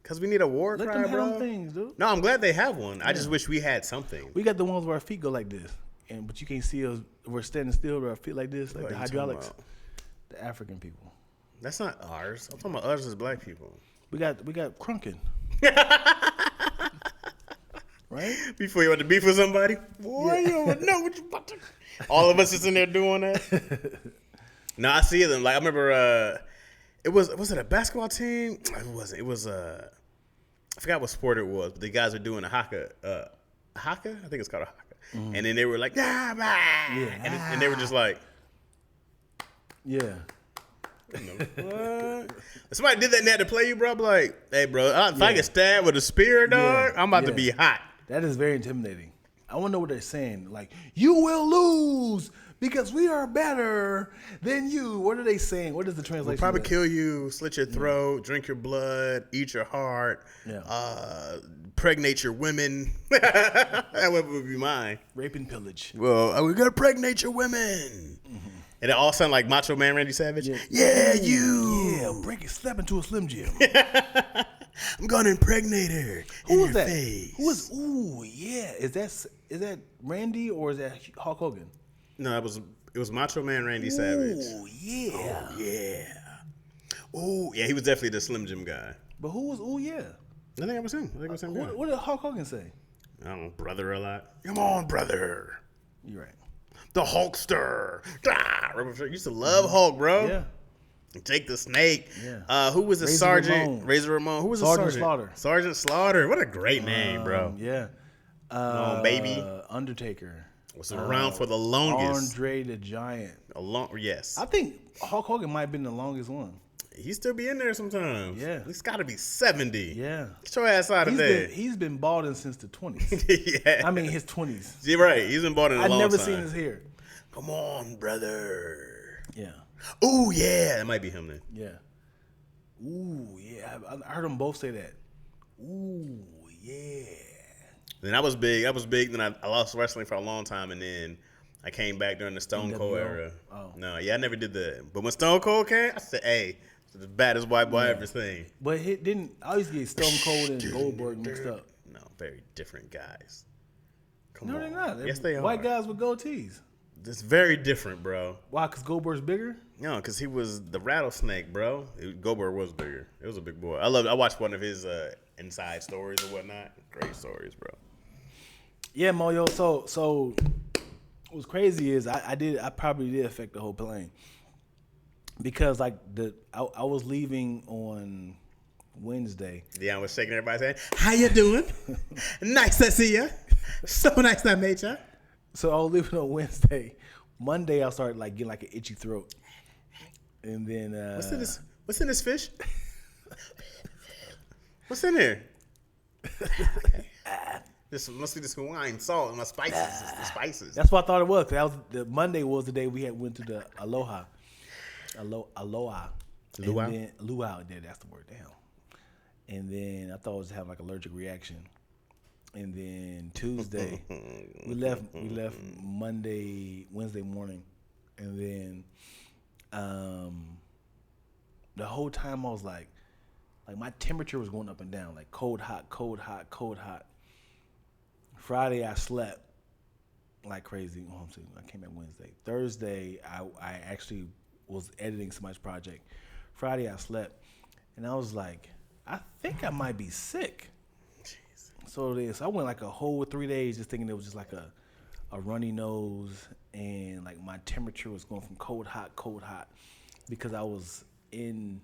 Because we need a war cry, Let them bro. have things, dude. No, I'm glad they have one. I just wish we had something. We got the ones where our feet go like this, but you can't see us. We're standing still with our feet like this, like the hydraulics. The African people. That's not ours. I'm talking about us as black people. We got crunking. Right? Before you want to beef with somebody? Boy, you don't know what you about to... All of us is in there doing that? No, I see them. Like, I remember, was it a basketball team? It wasn't. It was, I forgot what sport it was, but the guys were doing a haka. Haka? I think it's called a haka. Mm. And then they were like, and they were just like... Yeah. What? Somebody did that and they had to play you, bro. I'm like, hey, bro, if I get stabbed with a spear, dog, I'm about to be hot. That is very intimidating. I want to know what they're saying. Like, you will lose because we are better than you. What are they saying? What is the translation? We'll probably kill you, slit your throat, drink your blood, eat your heart, pregnate your women. That would be mine. Rape and pillage. Well, we're going to pregnate your women. Mm-hmm. And it all sounded like Macho Man Randy Savage. Yeah, you. Yeah, break it, slap into a Slim Jim. I'm going to impregnate her. Who was that? Who was? Ooh, yeah. Is that Randy or is that Hulk Hogan? No, it was Macho Man Randy Savage. Ooh, yeah. Oh, yeah. Oh, yeah. He was definitely the Slim Jim guy. But who was? Oh, yeah. I think it was him. What did Hulk Hogan say? I don't know, brother a lot. Come on, brother. You're right. The Hulkster. I used to love Hulk, bro. Yeah. Jake the Snake. Yeah. Who was the sergeant? Razor Ramon. Who was the sergeant? Slaughter. Sergeant Slaughter. What a great name, bro. Yeah. Baby. Undertaker. Was around for the longest. Andre the Giant. Yes. I think Hulk Hogan might have been the longest one. He still be in there sometimes. Yeah. He's got to be 70. Yeah. Get your ass out of there. He's been balding since the 20s. Yeah. I mean, his 20s. You're right. He's been balding a long time. I've never seen his hair. Come on, brother. Yeah. Ooh, yeah. That might be him then. Yeah. Ooh, yeah. I heard them both say that. Ooh, yeah. Then I was big. Then I lost wrestling for a long time, and then I came back during the Stone Cold era. Oh. No, I never did that. But when Stone Cold came, I said, hey, it's the baddest white boy I ever seen. But I always get Stone Cold and Goldberg mixed up. No, very different guys. Come on. No, they're not. Yes, they are. White guys with goatees. It's very different, bro. Why? Because Goldberg's bigger? No, because he was the rattlesnake, bro. Goldberg was bigger. It was a big boy. I watched one of his inside stories or whatnot. Great stories, bro. Yeah, Moyo. So what's crazy is I probably did affect the whole plane because like I was leaving on Wednesday. Dion was shaking everybody's hand. How you doing? Nice to see you. So nice to meet you. So I was leaving on Wednesday. Monday I started like getting like an itchy throat, and then what's in this fish? What's in there? This must be this Hawaiian salt and my spices. It's the spices. That's what I thought it was. The Monday was the day we went to the Aloha. Luau. Luau. That's the word. Damn. And then I thought I was having like allergic reaction. And then Tuesday, we left Wednesday morning, and then the whole time I was like my temperature was going up and down, like cold, hot, cold, hot, cold, hot. Friday I slept like crazy. I came back Wednesday. Thursday I actually was editing somebody's project. Friday I slept, and I was like, I think I might be sick. So I went like a whole 3 days just thinking it was just like a runny nose, and like my temperature was going from cold, hot, because I was in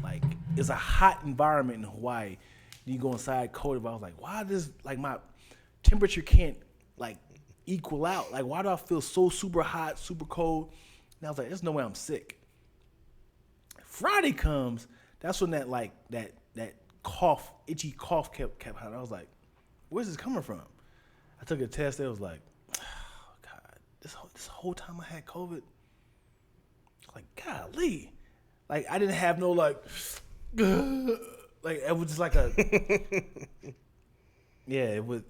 like, it's a hot environment in Hawaii. You go inside cold, but I was like, why does like my temperature can't like equal out? Like, why do I feel so super hot, super cold? And I was like, there's no way I'm sick. Friday comes, that's when that cough, itchy cough kept happening. I was like, where's this coming from? I took a test. It was like, oh God, this whole time I had COVID. Like, golly, like I didn't have no like it was just like a yeah. It was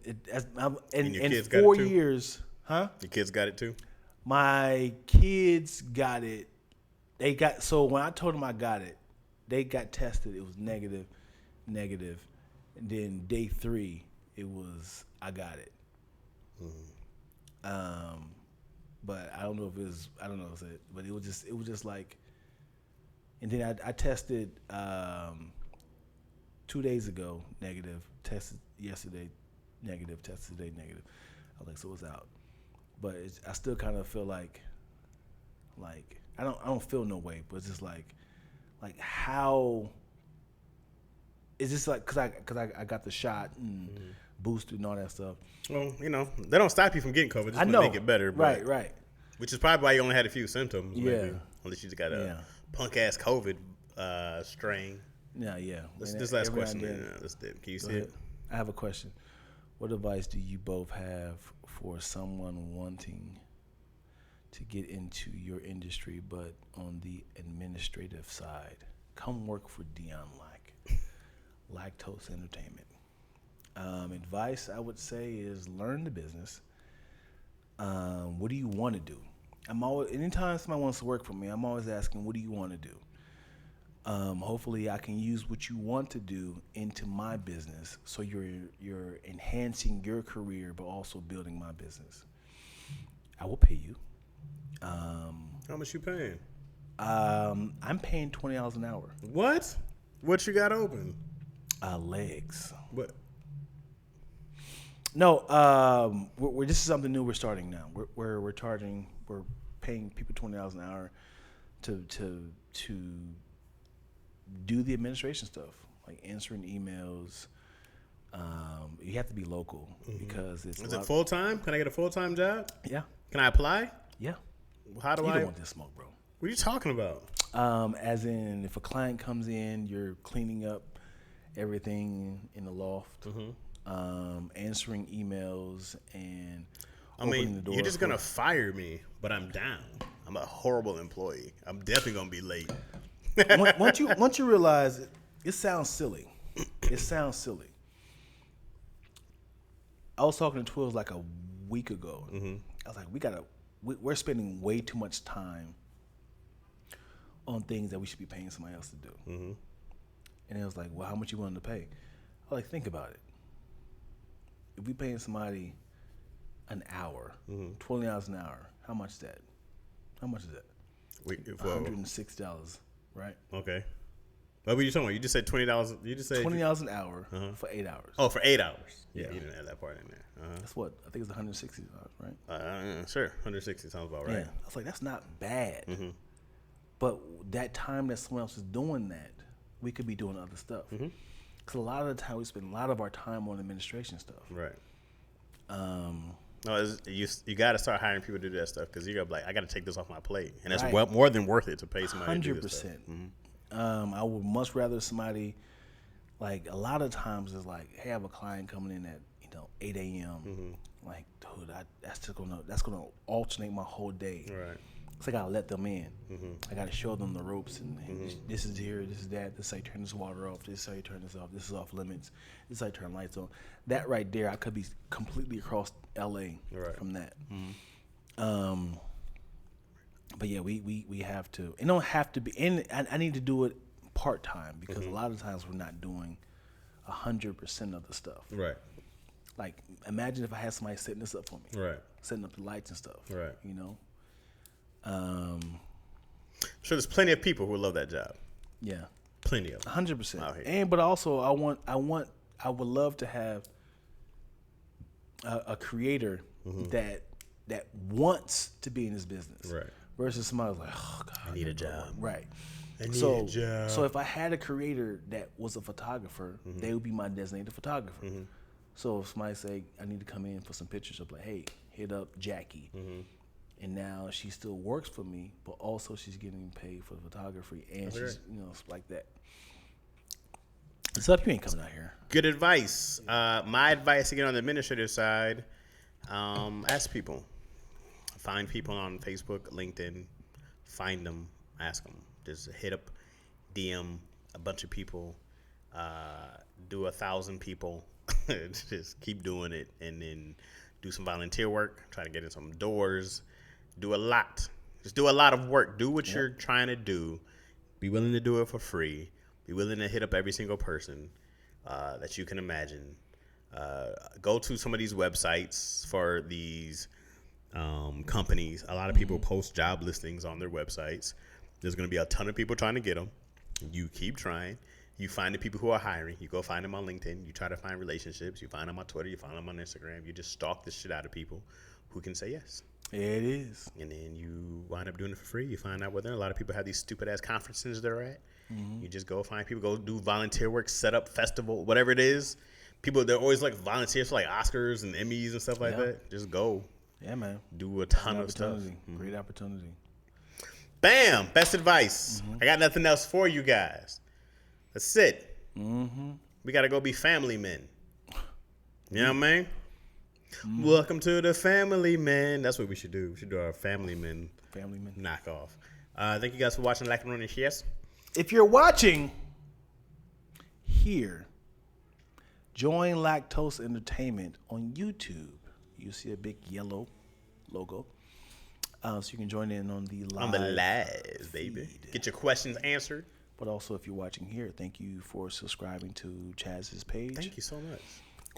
in 4 years, huh? Your kids got it too. My kids got it. So when I told them I got it, they got tested. It was negative, and then day 3, it was I got it. But I don't know if it was. I don't know if it. But it was just like. And then I tested 2 days ago, negative. Tested yesterday, negative. Tested today, negative. I was like, so it's out. But I still kind of feel like I don't feel no way. But it's just like how. It's just like because I got the shot and boosted and all that stuff. Well, they don't stop you from getting COVID. Just I know. Make it better. But, Right. Which is probably why you only had a few symptoms. Yeah. Maybe, unless you just got a punk ass COVID strain. Yeah. This last question, man. Can you see it? I have a question. What advice do you both have for someone wanting to get into your industry, but on the administrative side? Come work for Dion Lacktoast Entertainment. Advice I would say is learn the business. What do you want to do? Anytime somebody wants to work for me, I'm always asking, what do you want to do? Hopefully I can use what you want to do into my business, so you're enhancing your career, but also building my business. I will pay you. How much you paying? I'm paying $20 an hour. What? What you got open? Legs. What? No, this is something new we're starting now. We're paying people $20 an hour to do the administration stuff, like answering emails. You have to be local because it's. Is it full time? Can I get a full time job? Yeah. Can I apply? Yeah. How do you I? You don't want this smoke, bro. What are you talking about? As in, if a client comes in, you're cleaning up everything in the loft, answering emails, and opening the door. You're just gonna fire me, but I'm down. I'm a horrible employee. I'm definitely gonna be late. once you realize it sounds silly. It sounds silly. I was talking to Twills like a week ago. I was like, we're spending way too much time on things that we should be paying somebody else to do. And it was like, well, how much you willing to pay? I was like, think about it. If we paying somebody an hour, $20 an hour, how much is that? How much is that? $106, right? Okay. What were you talking about? You just said $20. You just said $20 an hour for 8 hours. Oh, for 8 hours. Yeah, you didn't add that part in there. That's what I think it's $160, right? Sure, 160 sounds about right. Yeah, I was like, that's not bad. But that time that someone else is doing that, we could be doing other stuff. Because a lot of the time we spend a lot of our time on administration stuff. Right. No, you got to start hiring people to do that stuff because you're gonna be like, I got to take this off my plate, and that's more than worth it to pay somebody. 100%. I would much rather somebody, like a lot of times it's like, hey, I have a client coming in at 8 a.m. Like, dude, that's gonna alternate my whole day. Right. So I gotta let them in. I gotta show them the ropes and this is here, this is that. This is how you turn this water off. This is how you turn this off. This is off limits. This is how you turn lights on. That right there, I could be completely across LA from that. But yeah, we have to. It don't have to be. And I need to do it part time because a lot of times we're not doing 100% of the stuff. Right. Like, imagine if I had somebody setting this up for me. Right. Setting up the lights and stuff. Right. I'm sure there's plenty of people who would love that job. Yeah. Plenty of them. 100%. And but also I would love to have a creator that wants to be in this business. Right. Versus somebody who's like, oh God, I need a job. Right. I need a job. So if I had a creator that was a photographer, they would be my designated photographer. So if somebody say, I need to come in for some pictures, I'm like, hey, hit up Jackie. And now she still works for me, but also she's getting paid for photography, and she's, like that. What's up? You ain't coming out here. Good advice. My advice to get on the administrative side, ask people. Find people on Facebook, LinkedIn. Find them, ask them. Just hit up, DM a bunch of people. Do 1,000 people. Just keep doing it, and then do some volunteer work. Try to get in some doors. Do a lot. Just do a lot of work. Do what you're trying to do. Be willing to do it for free. Be willing to hit up every single person that you can imagine. Go to some of these websites for these companies. A lot of people post job listings on their websites. There's going to be a ton of people trying to get them. You keep trying. You find the people who are hiring. You go find them on LinkedIn. You try to find relationships. You find them on Twitter. You find them on Instagram. You just stalk the shit out of people who can say yes. Yeah, it is. And then you wind up doing it for free. You find out whether a lot of people have these stupid ass conferences they're at. You just go find people, go do volunteer work, set up festival, whatever it is. People, they're always like volunteers for like Oscars and Emmys and stuff like that. Just go. Yeah, man. Do a ton of stuff. Great opportunity. Bam! Best advice. I got nothing else for you guys. That's it. We got to go be family men. You know what I mean? Welcome to the family men. That's what we should do. We should do our family men knockoff. Thank you guys for watching Lackaroni and Chaz. If you're watching here, join Lacktoast Entertainment on YouTube. You see a big yellow logo. So you can join in on the live baby. feed. Get your questions answered. But also, if you're watching here, thank you for subscribing to Chaz's page. Thank you so much.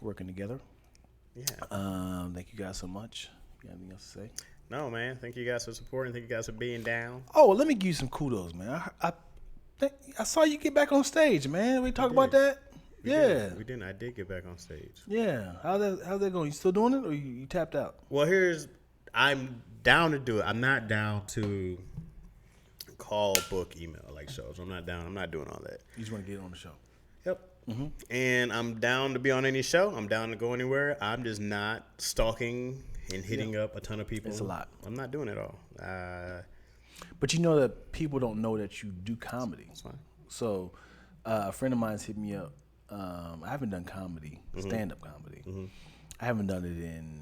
Working together. Yeah. Thank you guys so much. You got anything else to say? No, man. Thank you guys for supporting. Thank you guys for being down. Oh, let me give you some kudos, man. I saw you get back on stage, man. We talk about that. We didn't. I did get back on stage. Yeah. How's that going? You still doing it, or you tapped out? Well, I'm down to do it. I'm not down to call, book, email like shows. I'm not down. I'm not doing all that. You just want to get on the show. Yep. And I'm down to be on any show. I'm down to go anywhere. I'm just not stalking and hitting up a ton of people. It's a lot. I'm not doing it all. But you know that people don't know that you do comedy. That's fine. So a friend of mine's hit me up. I haven't done comedy, stand-up comedy. I haven't done it in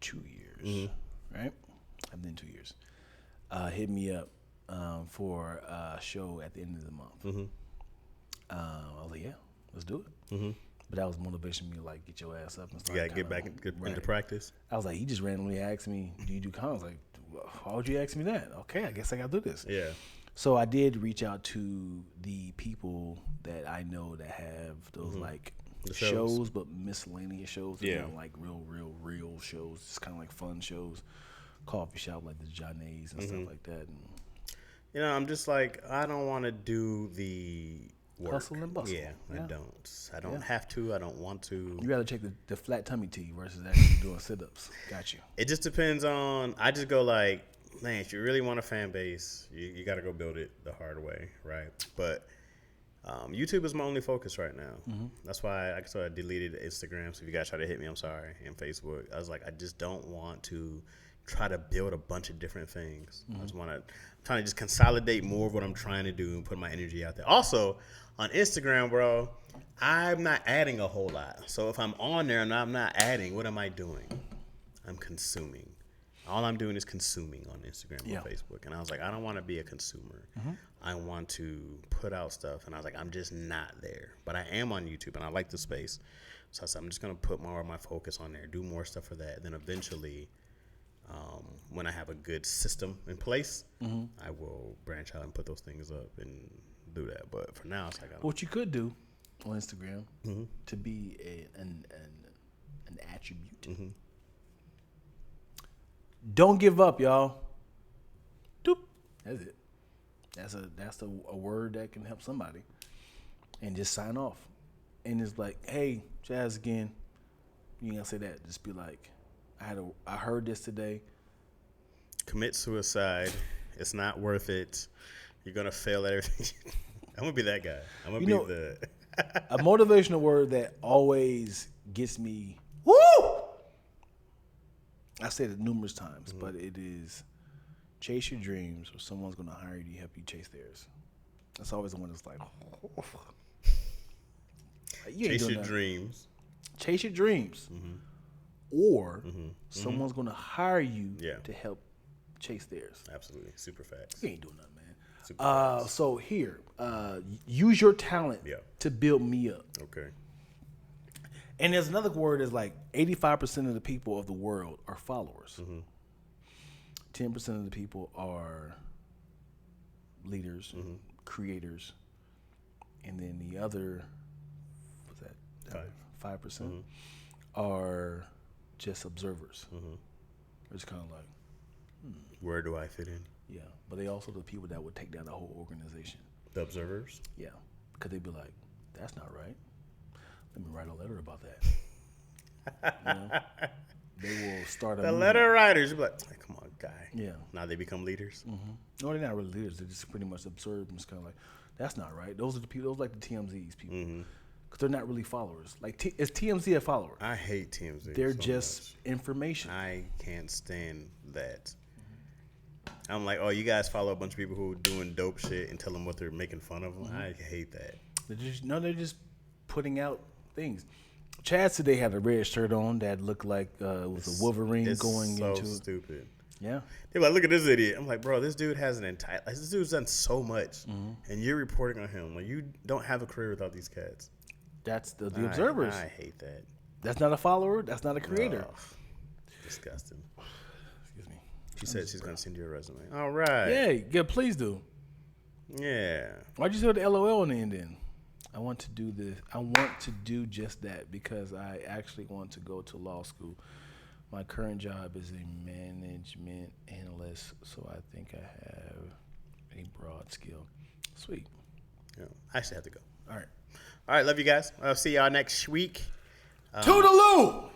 2 years, right? I've done 2 years. Hit me up for a show at the end of the month. I was like, yeah, let's do it. But that was motivation for me to like get your ass up and start. You gotta get back into practice. I was like, he just randomly asked me, do you do comedy? I was like, why would you ask me that? Okay, I guess I gotta do this. Yeah. So I did reach out to the people that I know that have those like shows, but miscellaneous shows. Yeah. Not like real shows. It's kind of like fun shows, coffee shop like the Johnny's and stuff like that. And you know, I'm just like, I don't want to do the work. Hustle and bustle. Yeah, I don't. I don't have to. I don't want to. You rather check the flat tummy tea versus actually doing sit-ups. Got you. It just depends on. I just go like, man, if you really want a fan base, you got to go build it the hard way, right? But YouTube is my only focus right now. That's why I sort of deleted Instagram. So if you guys try to hit me, I'm sorry. And Facebook, I was like, I just don't want to try to build a bunch of different things. I just want to trying to just consolidate more of what I'm trying to do and put my energy out there. Also, on Instagram, bro, I'm not adding a whole lot. So if I'm on there and I'm not adding, what am I doing? I'm consuming. All I'm doing is consuming on Instagram and Facebook. And I was like, I don't want to be a consumer. I want to put out stuff. And I was like, I'm just not there. But I am on YouTube, and I like the space. So I said, I'm just going to put more of my focus on there, do more stuff for that. Then eventually, when I have a good system in place, I will branch out and put those things up and do that. But for now, it's like, what you could do on Instagram to be an attribute. Don't give up, y'all. Doop. That's it. That's a word that can help somebody. And just sign off. And it's like, hey, Chaz again. You ain't gotta say that. Just be like, I heard this today. Commit suicide. It's not worth it. You're gonna fail at everything. I'm gonna be that guy. I'm gonna be the. A motivational word that always gets me. Woo! I said it numerous times, but it is chase your dreams, or someone's going to hire you to help you chase theirs. That's always the one that's like, you ain't chase doing your nothing. dreams. Chase your dreams, or someone's going to hire you to help chase theirs. Absolutely. Super facts. You ain't doing nothing, man. So here, use your talent to build me up. Okay. And there's another word that's like 85% of the people of the world are followers. 10% of the people are leaders, creators, and then the other, what's that? 5% are just observers. It's kind of like, where do I fit in? yeah, but they also the people that would take down the whole organization. The observers? Yeah, because they'd be like, that's not right. Let me write a letter about that. You know? They will start a The movement. letter writers, you'll be like, hey, come on, guy. Yeah. Now they become leaders. No, they're not really leaders. They're just pretty much observed and it's kind of like, that's not right. Those are the people. Those are like the TMZs people, because they're not really followers. Like, is TMZ a follower? I hate TMZ. They're so just much. information. I can't stand that. I'm like, oh, you guys follow a bunch of people who are doing dope shit and tell them what they're making fun of them. I hate that. They're just putting out things. Chaz today had a red shirt on that looked like it was a Wolverine going so into it. stupid. Yeah. They're like, look at this idiot. I'm like, bro, this dude has an entire. Like, this dude's done so much, and you're reporting on him. Like, you don't have a career without these cats. That's the observers. I hate that. That's not a follower. That's not a creator. Oh, disgusting. Excuse me. She said she's gonna send you a resume. All right. Yeah, please do. Yeah. Why'd you say the LOL on the end then? I want to do this. I want to do just that because I actually want to go to law school. My current job is a management analyst, so I think I have a broad skill. Sweet. Yeah. I actually have to go. All right. All right. Love you guys. I'll see y'all next week. Toodaloo!